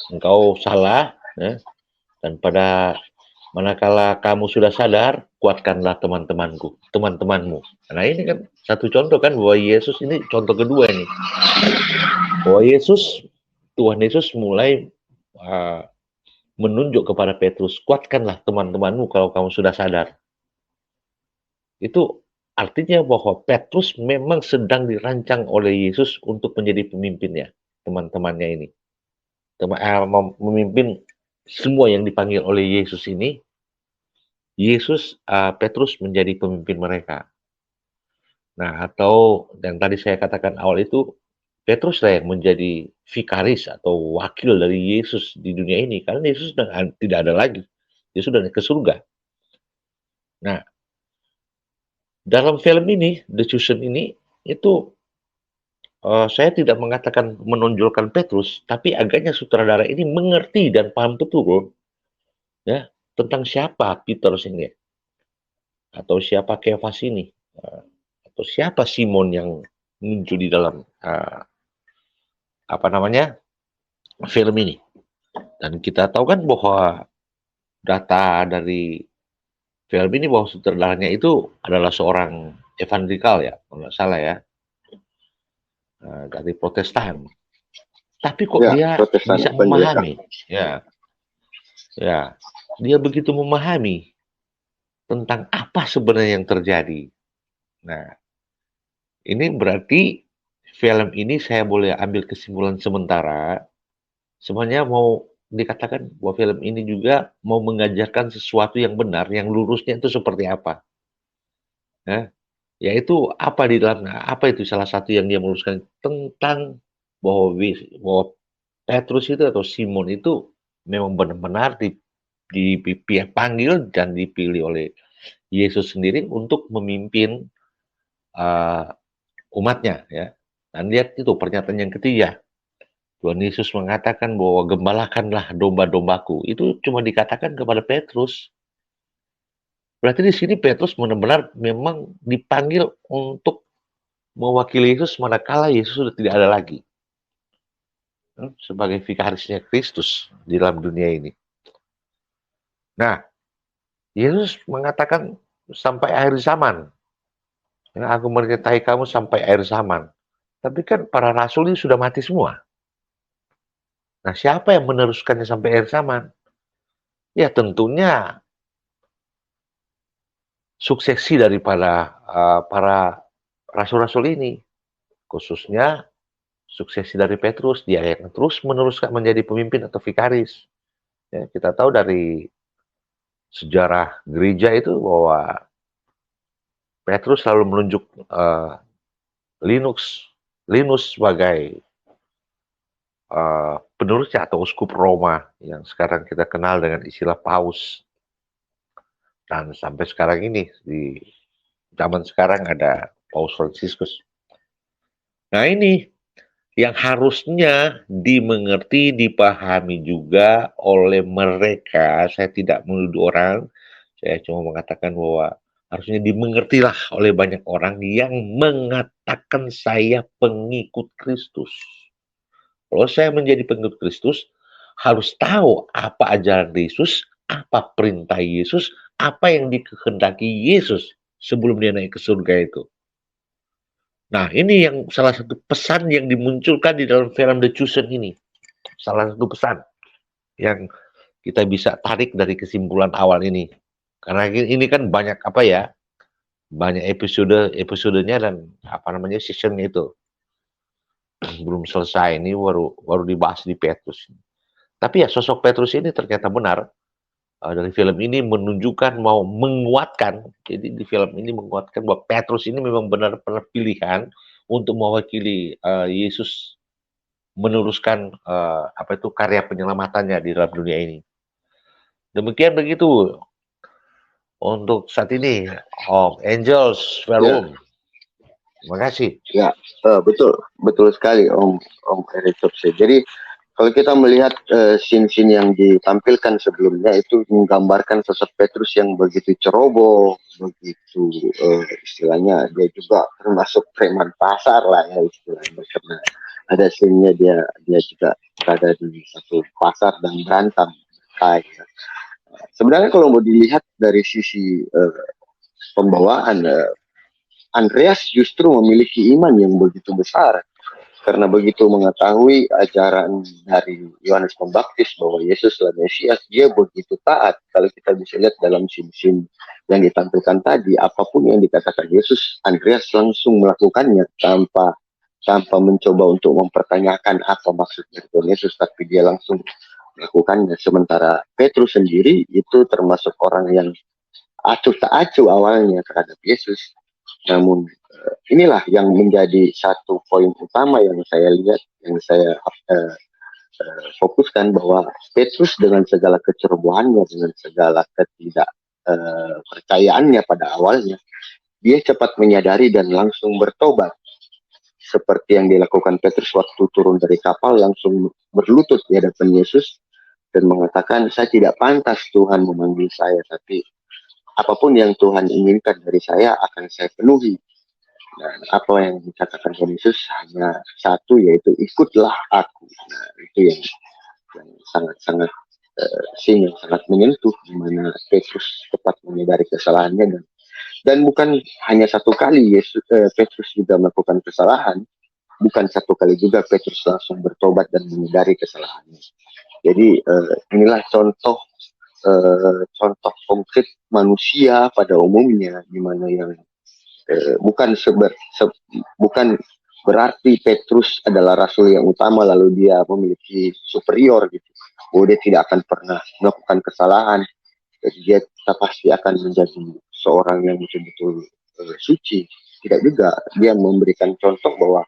engkau salah, dan pada manakala kamu sudah sadar, kuatkanlah teman-temanmu. Nah ini kan satu contoh kan bahwa Yesus ini contoh kedua ini. Bahwa Tuhan Yesus mulai menunjuk kepada Petrus, kuatkanlah teman-temanmu kalau kamu sudah sadar. Itu artinya bahwa Petrus memang sedang dirancang oleh Yesus untuk menjadi pemimpinnya, teman-temannya ini. Memimpin semua yang dipanggil oleh Yesus ini, Petrus menjadi pemimpin mereka. Nah, atau yang tadi saya katakan awal itu, Petrus lah yang menjadi vikaris atau wakil dari Yesus di dunia ini. Karena Yesus tidak ada lagi. Dia sudah ke surga. Nah, dalam film ini, The Chosen ini, itu saya tidak mengatakan menonjolkan Petrus, tapi agaknya sutradara ini mengerti dan paham betul tentang siapa Peter ini, atau siapa Kefas ini, atau siapa Simon yang muncul di dalam film ini. Dan kita tahu kan bahwa data dari film ini bahwa sutradaranya itu adalah seorang evangelikal kalau nggak salah dari Protestan. Tapi kok dia bisa memahami, dia begitu memahami tentang apa sebenarnya yang terjadi. Nah, ini berarti film ini saya boleh ambil kesimpulan sementara, sebenarnya mau dikatakan bahwa film ini juga mau mengajarkan sesuatu yang benar, yang lurusnya itu seperti apa. Yaitu apa di dalamnya, apa itu salah satu yang dia meluruskan tentang bahwa Petrus itu atau Simon itu memang benar-benar dipanggil dan dipilih oleh Yesus sendiri untuk memimpin umatnya. Dan lihat itu pernyataan yang ketiga. Tuhan Yesus mengatakan bahwa gembalakanlah domba-dombaku. Itu cuma dikatakan kepada Petrus. Berarti di sini Petrus benar-benar memang dipanggil untuk mewakili Yesus manakala Yesus sudah tidak ada lagi. Sebagai vikarisnya Kristus di dalam dunia ini. Nah, Yesus mengatakan sampai akhir zaman. Aku menyertai kamu sampai akhir zaman. Tapi kan para rasul ini sudah mati semua. Nah, siapa yang meneruskannya sampai akhir zaman? Ya, tentunya suksesi daripada para rasul-rasul ini. Khususnya suksesi dari Petrus, dia yang terus meneruskan menjadi pemimpin atau vikaris. Kita tahu dari sejarah gereja itu bahwa Petrus selalu menunjuk Linus sebagai penerusnya atau uskup Roma yang sekarang kita kenal dengan istilah Paus. Dan sampai sekarang ini di zaman sekarang ada Paus Fransiskus. Nah ini yang harusnya dimengerti, dipahami juga oleh mereka. Saya tidak menuduh orang, saya cuma mengatakan bahwa harusnya dimengertilah oleh banyak orang yang mengatakan saya pengikut Kristus. Kalau saya menjadi pengikut Kristus, harus tahu apa ajaran Yesus, apa perintah Yesus, apa yang dikehendaki Yesus sebelum dia naik ke surga itu. Nah, ini yang salah satu pesan yang dimunculkan di dalam film The Chosen ini. Salah satu pesan yang kita bisa tarik dari kesimpulan awal ini. Karena ini kan banyak apa ya, banyak episodenya dan apa namanya seasonnya itu belum selesai. Ini baru dibahas di Petrus. Tapi ya sosok Petrus ini ternyata benar. Dari film ini menunjukkan mau menguatkan, jadi di film ini menguatkan bahwa Petrus ini memang benar-benar pilihan untuk mewakili Yesus meneruskan apa itu karya penyelamatannya di dalam dunia ini. Demikian begitu untuk saat ini, Om Angels Verum. Terima kasih. Ya, betul sekali Om Eritopse. Jadi kalau kita melihat scene-scene yang ditampilkan sebelumnya itu menggambarkan sosok Petrus yang begitu ceroboh, begitu istilahnya dia juga termasuk preman pasar lah ya istilahnya, karena ada scene-nya dia juga berada di satu pasar dan berantem kayak. Sebenarnya kalau mau dilihat dari sisi pembawaan, Andreas justru memiliki iman yang begitu besar. Karena begitu mengetahui ajaran dari Yohanes Pembaptis bahwa Yesus adalah Mesias, dia begitu taat. Kalau kita bisa lihat dalam scene-scene yang ditampilkan tadi, apapun yang dikatakan Yesus, Andreas langsung melakukannya tanpa mencoba untuk mempertanyakan apa maksud dari Tuhan Yesus, tapi dia langsung melakukannya. Sementara Petrus sendiri itu termasuk orang yang acuh tak acuh awalnya terhadap Yesus. Namun inilah yang menjadi satu poin utama yang saya lihat, yang saya fokuskan, bahwa Petrus dengan segala kecerobohannya, dengan segala ketidakpercayaannya pada awalnya, dia cepat menyadari dan langsung bertobat. Seperti yang dilakukan Petrus waktu turun dari kapal, langsung berlutut di hadapan Yesus dan mengatakan, saya tidak pantas Tuhan memanggil saya, tapi apapun yang Tuhan inginkan dari saya akan saya penuhi. Dan apa yang dikatakan Yesus hanya satu, yaitu ikutlah aku. Nah, itu yang sangat-sangat yang sangat menyentuh, di mana Petrus tepat menyadari kesalahannya, dan bukan hanya satu kali Petrus juga melakukan kesalahan. Bukan satu kali juga Petrus langsung bertobat dan menyadari kesalahannya. Jadi inilah contoh konkret manusia pada umumnya, di mana yang bukan berarti Petrus adalah rasul yang utama lalu dia memiliki superior gitu. Bahwa dia tidak akan pernah melakukan kesalahan. Jadi dia pasti akan menjadi seorang yang betul-betul suci. Tidak juga. Dia memberikan contoh bahwa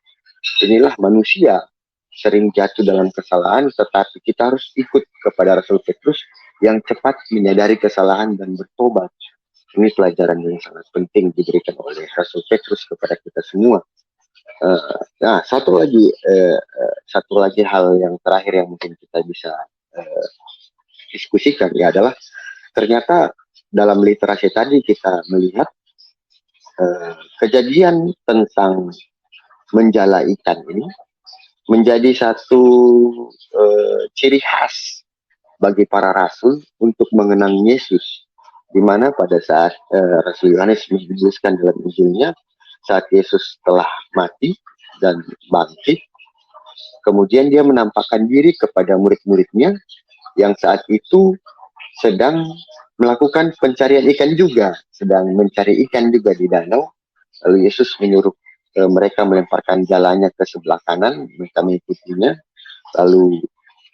inilah manusia sering jatuh dalam kesalahan, tetapi kita harus ikut kepada Rasul Petrus yang cepat menyadari kesalahan dan bertobat. Ini pelajaran yang sangat penting diberikan oleh Rasul Petrus kepada kita semua. Nah, satu lagi hal yang terakhir yang mungkin kita bisa diskusikan ya adalah ternyata dalam literasi tadi kita melihat kejadian tentang menjala ikan ini menjadi satu ciri khas bagi para rasul untuk mengenang Yesus. Di mana pada saat Rasul Yohanes menuliskan dalam Injilnya, saat Yesus telah mati dan bangkit, kemudian dia menampakkan diri kepada murid-muridnya yang saat itu sedang melakukan pencarian ikan juga, sedang mencari ikan juga di danau. Lalu Yesus menyuruh mereka melemparkan jalannya ke sebelah kanan, mereka mengikutinya. Lalu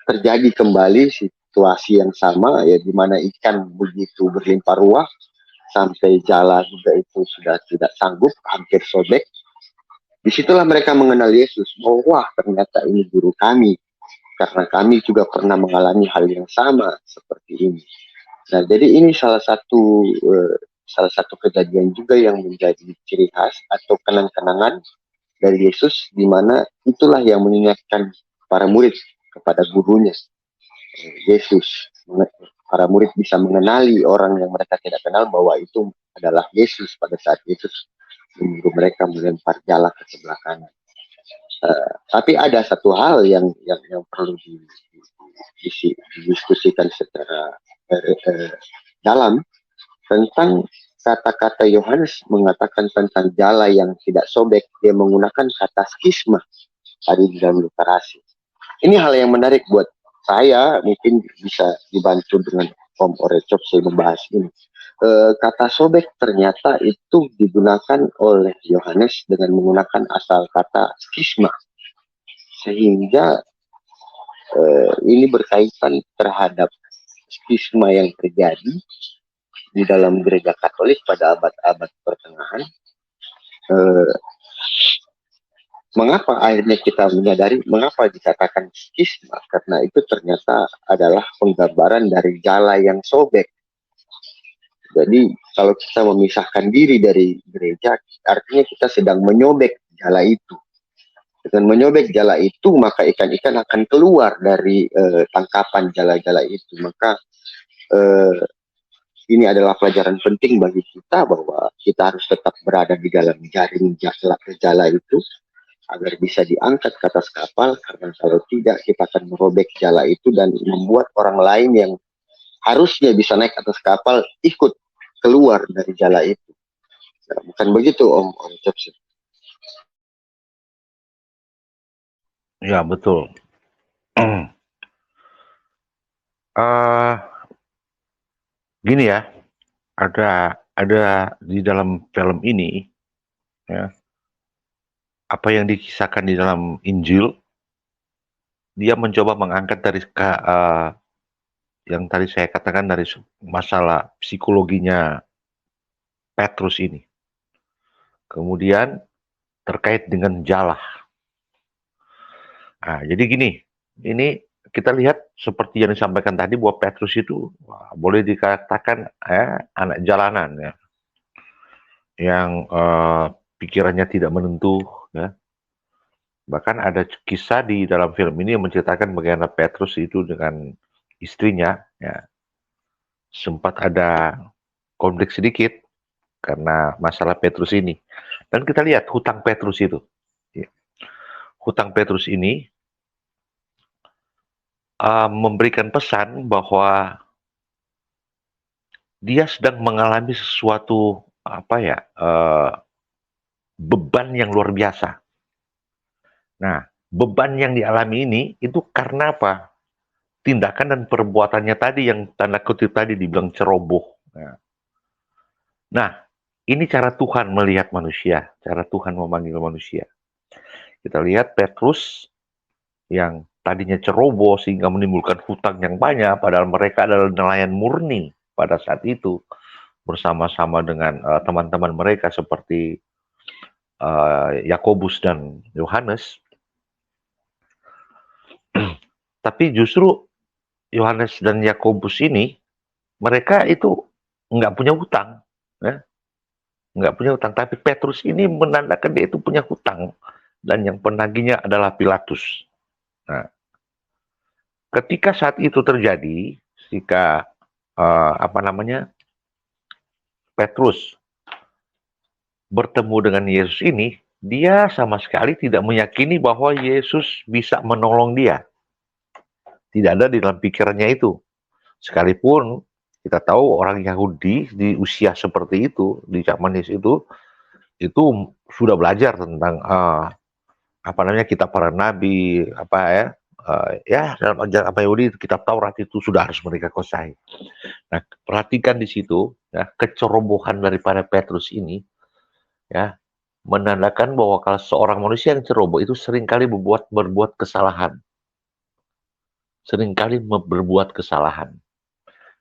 terjadi kembali situasi yang sama, ya, di mana ikan begitu berlimpah ruah sampai jala juga itu sudah tidak sanggup, hampir sobek. Disitulah mereka mengenal Yesus, bahwa wah, ternyata ini guru kami, karena kami juga pernah mengalami hal yang sama seperti ini. Nah, jadi ini salah satu kejadian juga yang menjadi ciri khas atau kenang-kenangan dari Yesus, di mana itulah yang mengingatkan para murid kepada gurunya, Yesus. Para murid bisa mengenali orang yang mereka tidak kenal bahwa itu adalah Yesus pada saat Yesus menyuruh mereka melempar jala ke sebelah kanan. Tapi ada satu hal yang perlu didiskusikan secara dalam tentang kata-kata Yohanes mengatakan tentang jala yang tidak sobek. Dia menggunakan kata skisma tadi di dalam literasi. Ini hal yang menarik buat saya, mungkin bisa dibantu dengan Om Orecop saya membahas ini. Kata sobek ternyata itu digunakan oleh Yohanes dengan menggunakan asal kata skisma, sehingga ini berkaitan terhadap skisma yang terjadi di dalam gereja Katolik pada abad-abad pertengahan. Mengapa akhirnya kita menyadari mengapa dikatakan skisma? Karena itu ternyata adalah penggambaran dari jala yang sobek. Jadi kalau kita memisahkan diri dari gereja, artinya kita sedang menyobek jala itu. Dengan menyobek jala itu, maka ikan-ikan akan keluar dari tangkapan jala-jala itu. Maka ini adalah pelajaran penting bagi kita bahwa kita harus tetap berada di dalam jaring jala itu, agar bisa diangkat ke atas kapal, karena kalau tidak kita akan merobek jala itu dan membuat orang lain yang harusnya bisa naik atas kapal ikut keluar dari jala itu. Nah, bukan begitu Om Cepsi? Ya, betul. Gini ya, ada di dalam film ini, ya, apa yang dikisahkan di dalam Injil, dia mencoba mengangkat dari yang tadi saya katakan dari masalah psikologinya Petrus ini. Kemudian terkait dengan jala. Nah, jadi gini, ini kita lihat seperti yang disampaikan tadi bahwa Petrus itu boleh dikatakan anak jalanan ya, yang pikirannya tidak menentu ya. Bahkan ada kisah di dalam film ini yang menceritakan bagaimana Petrus itu dengan istrinya ya, sempat ada konflik sedikit karena masalah Petrus ini. Dan kita lihat hutang Petrus itu. Ya. Hutang Petrus ini memberikan pesan bahwa dia sedang mengalami sesuatu beban yang luar biasa. Nah, beban yang dialami ini itu karena apa? Tindakan dan perbuatannya tadi yang tanda kutip tadi dibilang ceroboh. Nah, ini cara Tuhan melihat manusia, cara Tuhan memanggil manusia. Kita lihat Petrus yang tadinya ceroboh sehingga menimbulkan hutang yang banyak, padahal mereka adalah nelayan murni pada saat itu, bersama-sama dengan teman-teman mereka seperti Yakobus dan Yohanes. Tapi justru Yohanes dan Yakobus ini, mereka itu nggak punya hutang, ya. Nggak punya hutang. Tapi Petrus ini menandakan dia itu punya hutang, dan yang penagihnya adalah Pilatus. Nah, ketika saat itu terjadi, ketika Petrus bertemu dengan Yesus ini, dia sama sekali tidak meyakini bahwa Yesus bisa menolong dia. Tidak ada di dalam pikirannya itu. Sekalipun kita tahu orang Yahudi di usia seperti itu, di zaman Yesus itu sudah belajar tentang kitab para nabi, dalam ajaran Yahudi, kitab Taurat itu sudah harus mereka kuasai. Nah, perhatikan di situ ya, kecerobohan daripada Petrus ini ya, menandakan bahwa kalau seorang manusia yang ceroboh itu seringkali berbuat kesalahan. Seringkali berbuat kesalahan.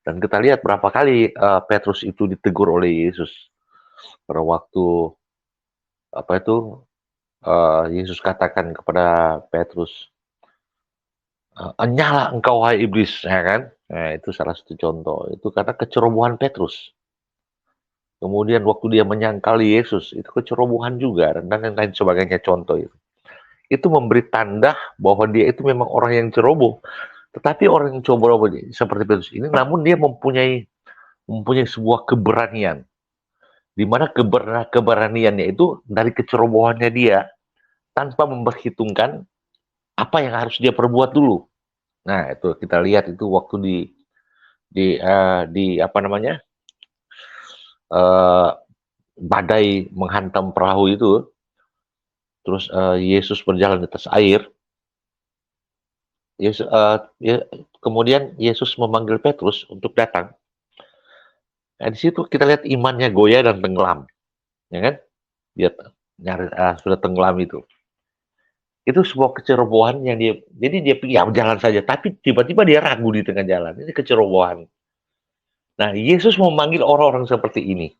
Dan kita lihat berapa kali Petrus itu ditegur oleh Yesus. Pada waktu Yesus katakan kepada Petrus, "Nyala engkau hai iblis," ya kan? Nah, itu salah satu contoh. Itu karena kecerobohan Petrus. Kemudian waktu dia menyangkal Yesus, itu kecerobohan juga, dan lain sebagainya contoh itu. Itu memberi tanda bahwa dia itu memang orang yang ceroboh. Tetapi orang yang ceroboh seperti Petrus ini, namun dia mempunyai sebuah keberanian, di mana keberaniannya itu dari kecerobohannya dia, tanpa memperhitungkan apa yang harus dia perbuat dulu. Nah, itu kita lihat itu waktu di apa namanya, badai menghantam perahu itu, terus Yesus berjalan di atas air. Kemudian Yesus memanggil Petrus untuk datang. Nah, di situ kita lihat imannya goyah dan tenggelam, ya kan? Dia sudah tenggelam itu. Itu sebuah kecerobohan yang jadi dia ya jalan saja, tapi tiba-tiba dia ragu di tengah jalan. Ini kecerobohan. Nah, Yesus memanggil orang-orang seperti ini.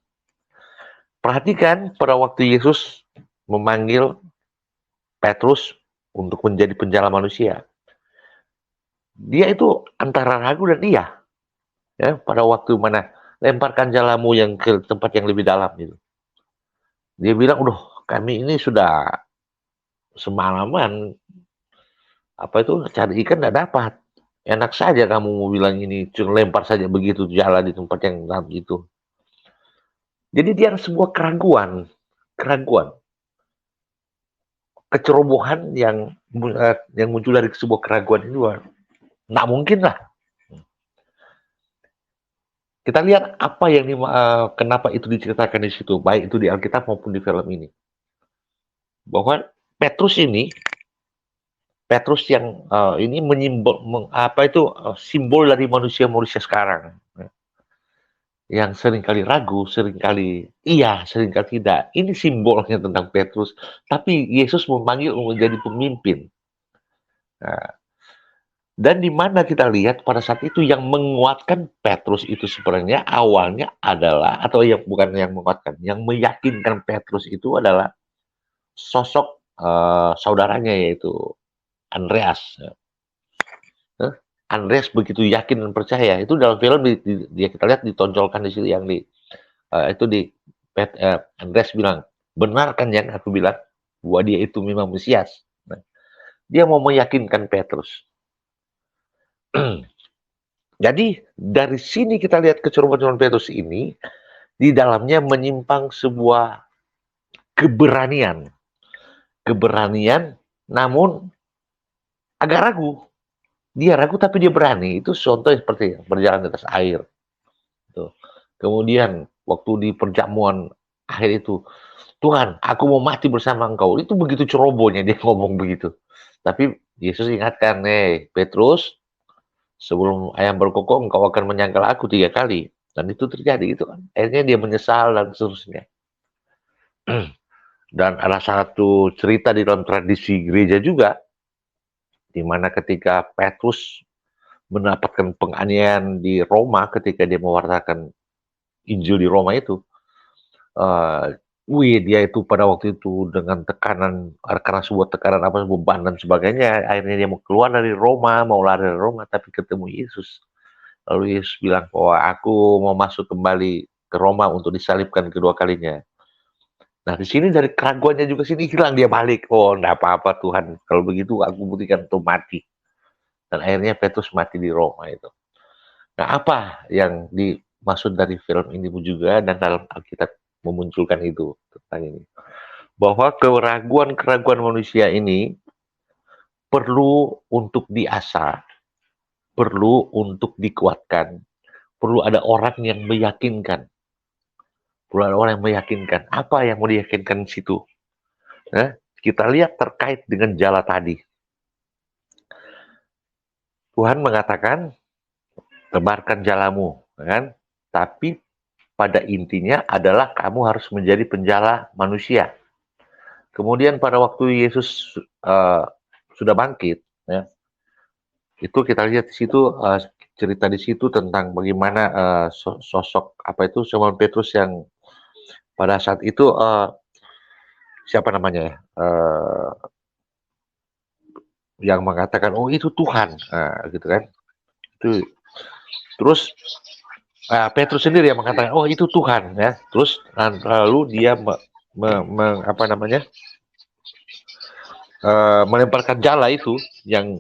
Perhatikan pada waktu Yesus memanggil Petrus untuk menjadi penjala manusia. Dia itu antara ragu dan iya. Ya, pada waktu mana lemparkan jalamu yang ke tempat yang lebih dalam gitu. Dia bilang, "Udah, kami ini sudah semalaman cari ikan tidak dapat. Enak saja kamu mau bilang ini, cuma lempar saja begitu jalan di tempat yang dalam itu." Jadi dia ada sebuah keraguan, kecerobohan yang muncul dari sebuah keraguan itu. Nggak mungkin lah. Kita lihat apa yang kenapa itu diceritakan di situ, baik itu di Alkitab maupun di film ini. Bahwa Petrus yang ini simbol dari manusia-manusia sekarang. Yang seringkali ragu, seringkali iya, seringkali tidak. Ini simbolnya tentang Petrus. Tapi Yesus memanggil menjadi pemimpin. Nah, dan di mana kita lihat pada saat itu yang menguatkan Petrus itu sebenarnya awalnya adalah, atau yang bukan yang menguatkan, yang meyakinkan Petrus itu adalah sosok saudaranya, yaitu Andreas. Andreas begitu yakin dan percaya. Itu dalam film kita lihat ditonjolkan di situ yang Andreas bilang, "Benar kan yang aku bilang bahwa dia itu memang Mesias." Nah, dia mau meyakinkan Petrus. Jadi dari sini kita lihat kecerobohan Petrus ini, di dalamnya menyimpang sebuah keberanian, namun agak ragu. Dia ragu tapi dia berani. Itu contoh seperti berjalan di atas air. Tuh. Kemudian waktu di perjamuan akhir itu, "Tuhan, aku mau mati bersama engkau." Itu begitu cerobohnya dia ngomong begitu. Tapi Yesus ingatkan, Petrus, sebelum ayam berkokok, engkau akan menyangkal aku 3 kali. Dan itu terjadi, itu kan. Akhirnya dia menyesal dan seterusnya. Dan ada satu cerita di dalam tradisi gereja juga, di mana ketika Petrus mendapatkan penganiayaan di Roma ketika dia mewartakan Injil di Roma itu, dia itu pada waktu itu dengan tekanan, karena sebuah tekanan beban dan sebagainya, akhirnya dia mau keluar dari Roma, mau lari dari Roma, tapi ketemu Yesus. Lalu Yesus bilang bahwa aku mau masuk kembali ke Roma untuk disalibkan kedua kalinya. Nah, di sini dari keraguannya juga sini hilang, dia balik. "Oh, enggak apa-apa Tuhan, kalau begitu aku buktikan untuk mati." Dan akhirnya Petrus mati di Roma itu. Nah, apa yang dimaksud dari film ini juga, dan dalam Alkitab memunculkan itu tentang ini, bahwa keraguan manusia ini perlu untuk diasah, perlu untuk dikuatkan, perlu ada orang yang meyakinkan. Apa yang mau diyakinkan di situ? Nah, kita lihat terkait dengan jala tadi. Tuhan mengatakan, "Tebarkan jalamu," kan? Tapi pada intinya adalah kamu harus menjadi penjala manusia. Kemudian pada waktu Yesus sudah bangkit, ya, itu kita lihat di situ, cerita di situ tentang bagaimana sosok Simon Petrus yang pada saat itu siapa namanya ya, yang mengatakan, "Oh, itu Tuhan," gitu kan. Itu terus Petrus sendiri yang mengatakan, oh itu Tuhan ya. Terus lalu dia melemparkan jala itu yang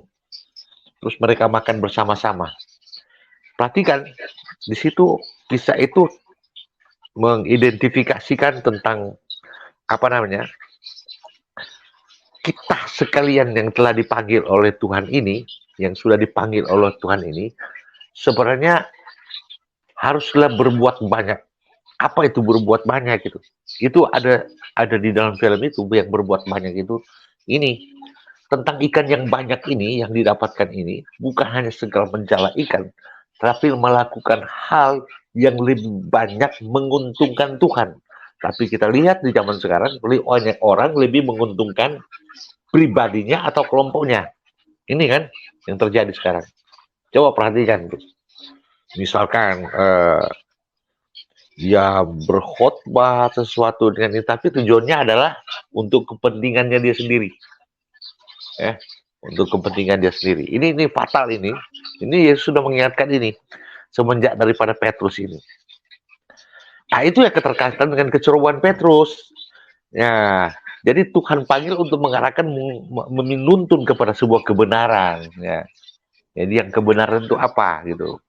terus mereka makan bersama-sama. Perhatikan di situ kisah itu mengidentifikasikan tentang kita sekalian yang telah dipanggil oleh Tuhan ini, yang sudah dipanggil oleh Tuhan ini, sebenarnya haruslah berbuat banyak. Apa itu berbuat banyak gitu? Itu ada di dalam film itu yang berbuat banyak itu. Ini tentang ikan yang banyak ini yang didapatkan ini bukan hanya segera menjala ikan, tapi melakukan hal yang lebih banyak menguntungkan Tuhan. Tapi kita lihat di zaman sekarang banyak orang lebih menguntungkan pribadinya atau kelompoknya. Ini kan yang terjadi sekarang. Coba perhatikan tuh. Misalkan dia berkhotbah sesuatu dengan ini, tapi tujuannya adalah untuk kepentingannya dia sendiri, untuk kepentingan dia sendiri. Ini fatal ini Yesus sudah mengingatkan ini semenjak daripada Petrus ini. Nah itu ya keterkaitan dengan kecerobohan Petrus. Ya, jadi Tuhan panggil untuk mengarahkan, menuntun kepada sebuah kebenaran. Ya. Jadi yang kebenaran itu apa gitu.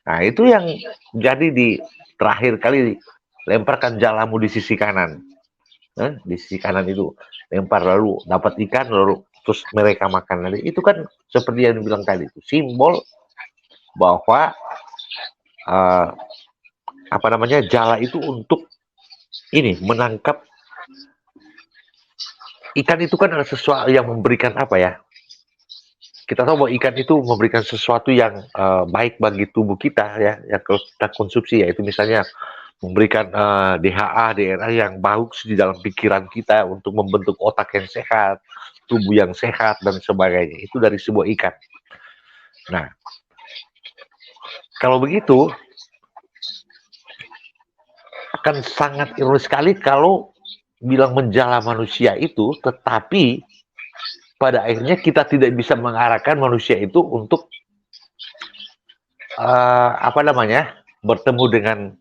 Nah itu yang jadi di terakhir kali lemparkan jalamu di sisi kanan. Di sisi kanan itu lempar, lalu dapat ikan, lalu terus mereka makan. Nanti itu kan seperti yang dibilang tadi itu simbol bahwa jala itu untuk ini menangkap ikan. Itu kan adalah sesuatu yang memberikan kita tahu bahwa ikan itu memberikan sesuatu yang baik bagi tubuh kita ya kalau kita konsumsi, yaitu misalnya memberikan DHA, DNA yang bagus di dalam pikiran kita untuk membentuk otak yang sehat, tubuh yang sehat dan sebagainya. Itu dari sebuah ikan. Nah, kalau begitu akan sangat ironis sekali kalau bilang menjala manusia itu, tetapi pada akhirnya kita tidak bisa mengarahkan manusia itu untuk bertemu dengan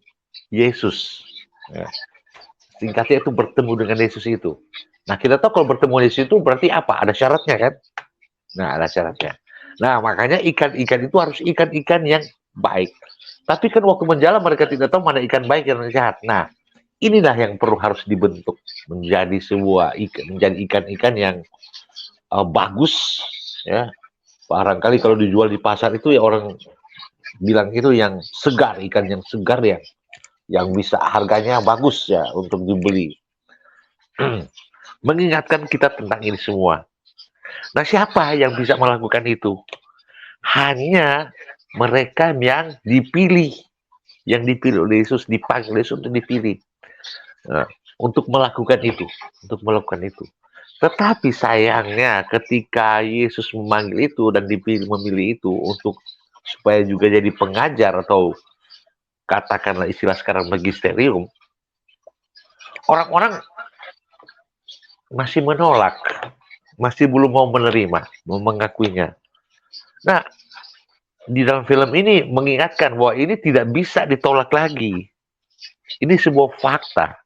Yesus. Ya. Singkatnya itu bertemu dengan Yesus itu. Nah kita tahu kalau bertemu dengan Yesus itu berarti apa? Ada syaratnya kan? Nah ada syaratnya. Nah makanya ikan-ikan itu harus ikan-ikan yang baik. Tapi kan waktu menjala mereka tidak tahu mana ikan baik dan jahat. Nah inilah yang perlu harus dibentuk menjadi ikan-ikan yang bagus ya. Barangkali kalau dijual di pasar itu ya orang bilang itu yang segar, ikan yang segar ya, yang bisa harganya bagus ya untuk dibeli. Mengingatkan kita tentang ini semua. Nah siapa yang bisa melakukan itu? Hanya mereka yang dipilih oleh Yesus, dipanggil Yesus untuk dipilih untuk melakukan itu. Tetapi sayangnya ketika Yesus memanggil itu dan memilih itu untuk supaya juga jadi pengajar atau katakanlah istilah sekarang magisterium, orang-orang masih menolak, masih belum mau menerima, mau mengakuinya. Nah, di dalam film ini mengingatkan bahwa ini tidak bisa ditolak lagi. Ini sebuah fakta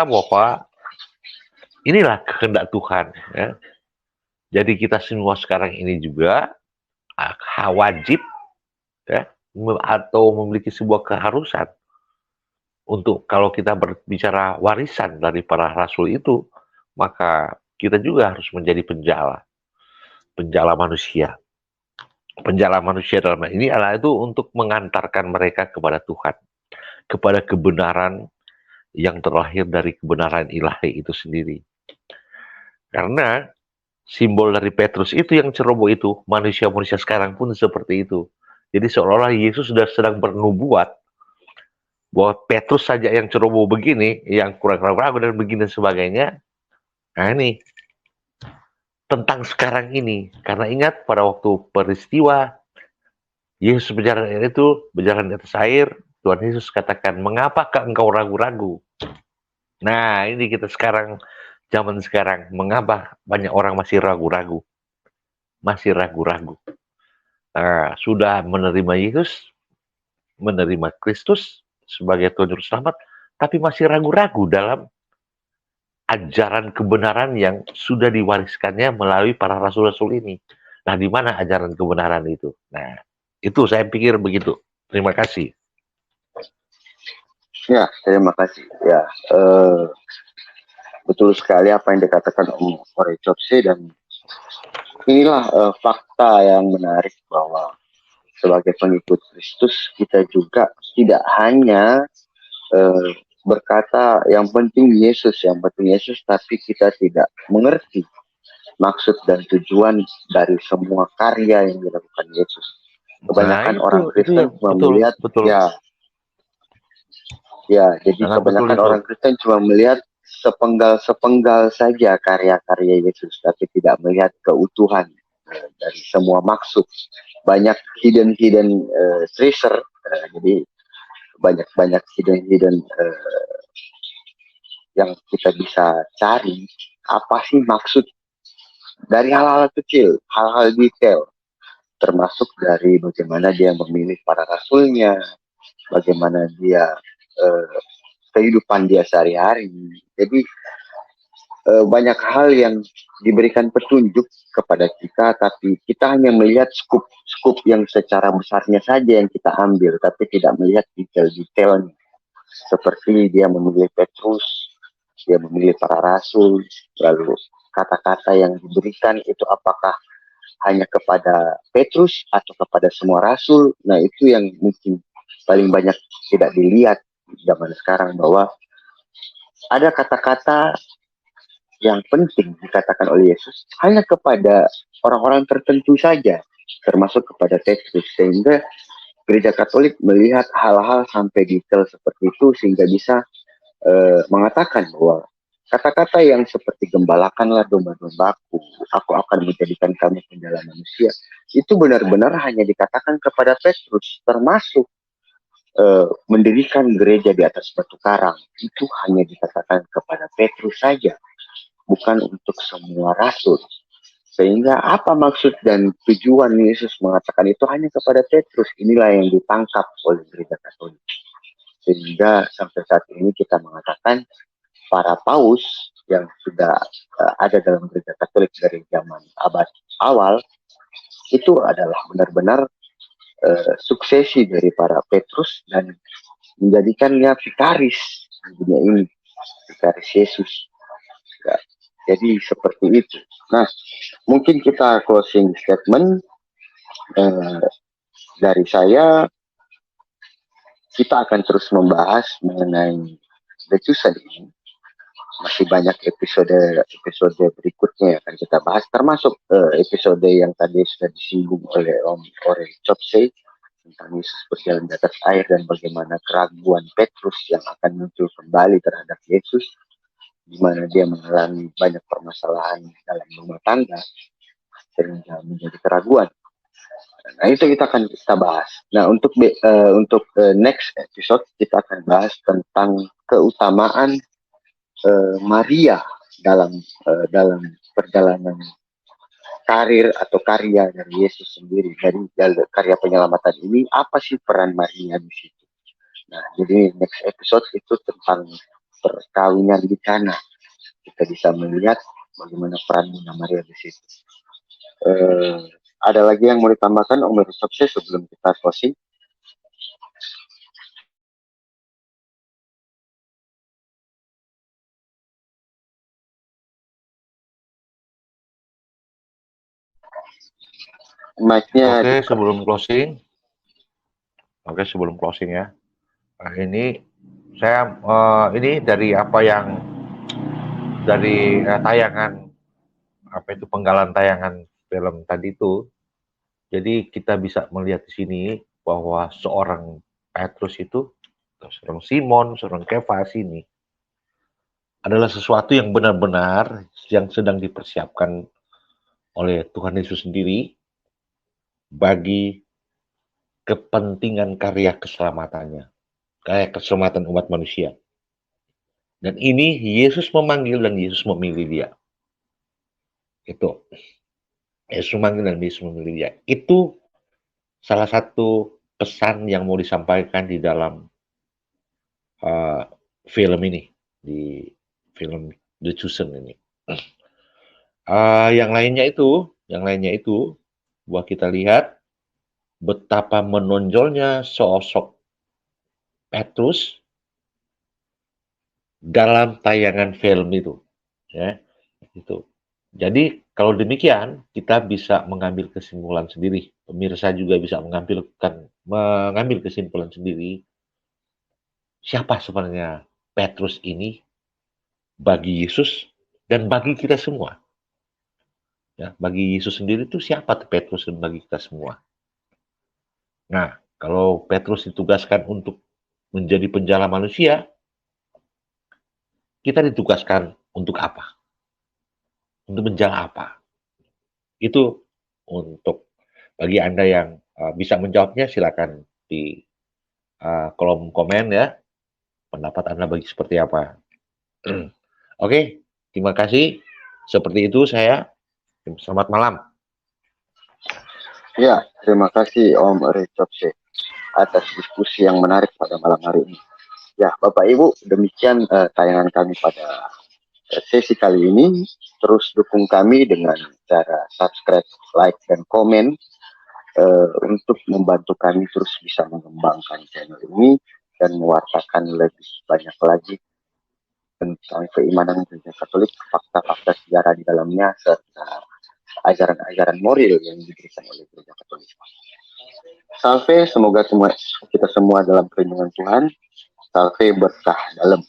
bahwa inilah kehendak Tuhan. Ya. Jadi kita semua sekarang ini juga wajib ya, atau memiliki sebuah keharusan untuk kalau kita berbicara warisan dari para rasul itu, maka kita juga harus menjadi penjala manusia. Penjala manusia dalam hal ini adalah itu untuk mengantarkan mereka kepada Tuhan, kepada kebenaran yang terlahir dari kebenaran ilahi itu sendiri. Karena simbol dari Petrus itu yang ceroboh itu, manusia-manusia sekarang pun seperti itu. Jadi seolah-olah Yesus sudah sedang bernubuat bahwa Petrus saja yang ceroboh begini, yang kurang ragu dan begini dan sebagainya. Nah ini tentang sekarang ini. Karena ingat pada waktu peristiwa Yesus berjalan di atas air, Tuhan Yesus katakan, mengapakah engkau ragu-ragu? Nah ini kita sekarang, zaman sekarang, mengapa banyak orang masih ragu-ragu? Sudah menerima Yesus, menerima Kristus sebagai Tuhan Juru Selamat, tapi masih ragu-ragu dalam ajaran kebenaran yang sudah diwariskannya melalui para rasul-rasul ini. Nah, di mana ajaran kebenaran itu? Nah, itu saya pikir begitu. Terima kasih. Ya, terima kasih. Ya, betul sekali apa yang dikatakan Om Orecopse, dan inilah fakta yang menarik bahwa sebagai pengikut Kristus kita juga tidak hanya berkata yang penting Yesus, tapi kita tidak mengerti maksud dan tujuan dari semua karya yang dilakukan Yesus. Kebanyakan orang Kristen cuma melihat, jadi kebanyakan orang Kristen cuma melihat sepenggal-sepenggal saja karya-karya Yesus, tapi tidak melihat keutuhan dari semua maksud. Banyak hidden treasure, jadi banyak hidden yang kita bisa cari. Apa sih maksud dari hal-hal kecil, hal-hal detail, termasuk dari bagaimana dia memilih para rasulnya, bagaimana dia kehidupan dia sehari-hari. Jadi banyak hal yang diberikan petunjuk kepada kita, tapi kita hanya melihat skup yang secara besarnya saja yang kita ambil, tapi tidak melihat detail-detailnya. Seperti dia memilih Petrus, dia memilih para rasul, lalu kata-kata yang diberikan itu apakah hanya kepada Petrus atau kepada semua rasul. Nah, itu yang mungkin paling banyak tidak dilihat zaman sekarang, bahwa ada kata-kata yang penting dikatakan oleh Yesus hanya kepada orang-orang tertentu saja, termasuk kepada Petrus, sehingga Gereja Katolik melihat hal-hal sampai detail seperti itu, sehingga bisa mengatakan bahwa kata-kata yang seperti gembalakanlah domba-dombaku, aku akan menjadikan kamu penjala manusia, itu benar-benar hanya dikatakan kepada Petrus, termasuk mendirikan gereja di atas batu karang, itu hanya dikatakan kepada Petrus saja, bukan untuk semua rasul. Sehingga apa maksud dan tujuan Yesus mengatakan itu hanya kepada Petrus, inilah yang ditangkap oleh Gereja Katolik. Sehingga sampai saat ini kita mengatakan para paus yang sudah ada dalam Gereja Katolik dari zaman abad awal itu adalah benar-benar suksesi dari para Petrus dan menjadikannya vikaris di dunia ini, vikaris Yesus. Ya, jadi seperti itu. Nah, mungkin kita closing statement dari saya. Kita akan terus membahas mengenai lecusan ini. Masih banyak episode berikutnya yang akan kita bahas, termasuk episode yang tadi sudah disinggung oleh Om Orecopse tentang Yesus berjalan di atas air dan bagaimana keraguan Petrus yang akan muncul kembali terhadap Yesus, di mana dia mengalami banyak permasalahan dalam rumah tangga sehingga menjadi keraguan. Nah, itu kita akan bahas. Nah, untuk next episode kita akan bahas tentang keutamaan Maria dalam perjalanan karir atau karya dari Yesus sendiri. Dari karya penyelamatan ini, apa sih peran Maria di situ? Nah, jadi next episode itu tentang perkawinan di Kana. Kita bisa melihat bagaimana peran Bunda Maria di situ. Ada lagi yang mau ditambahkan Om Orecopse sebelum kita closing? Mic-nya Oke, sebelum closing ya. Nah, ini saya ini dari apa yang dari tayangan apa itu penggalan tayangan film tadi itu. Jadi kita bisa melihat di sini bahwa seorang Petrus itu, seorang Simon, seorang Kefas ini adalah sesuatu yang benar-benar yang sedang dipersiapkan oleh Tuhan Yesus sendiri bagi kepentingan karya keselamatannya, karya keselamatan umat manusia. Dan ini Yesus memanggil dan Yesus memilih dia. Itu Yesus memanggil dan Yesus memilih dia. Itu salah satu pesan yang mau disampaikan di dalam film ini, di film The Chosen ini. Yang lainnya itu, buat kita lihat betapa menonjolnya sosok Petrus dalam tayangan film itu, ya, itu. Jadi kalau demikian kita bisa mengambil kesimpulan sendiri, pemirsa juga bisa mengambil kesimpulan sendiri. Siapa sebenarnya Petrus ini bagi Yesus dan bagi kita semua? Ya, bagi Yesus sendiri itu siapa Petrus dan bagi kita semua? Nah, kalau Petrus ditugaskan untuk menjadi penjala manusia, kita ditugaskan untuk apa? Untuk menjala apa? Itu untuk bagi Anda yang bisa menjawabnya, silakan di kolom komen ya. Pendapat Anda bagi seperti apa? Oke, terima kasih. Seperti itu saya. Selamat malam. Ya, terima kasih Om Recopse atas diskusi yang menarik pada malam hari ini. Ya, Bapak Ibu, demikian tayangan kami pada sesi kali ini. Terus dukung kami dengan cara subscribe, like, dan komen untuk membantu kami terus bisa mengembangkan channel ini dan mewartakan lebih banyak lagi tentang keimanan gereja Katolik, fakta-fakta sejarah di dalamnya, serta ajaran-ajaran moral yang diberikan oleh gereja Katolik. Salve, semoga kita semua dalam perlindungan Tuhan. Salve, berkah dalam.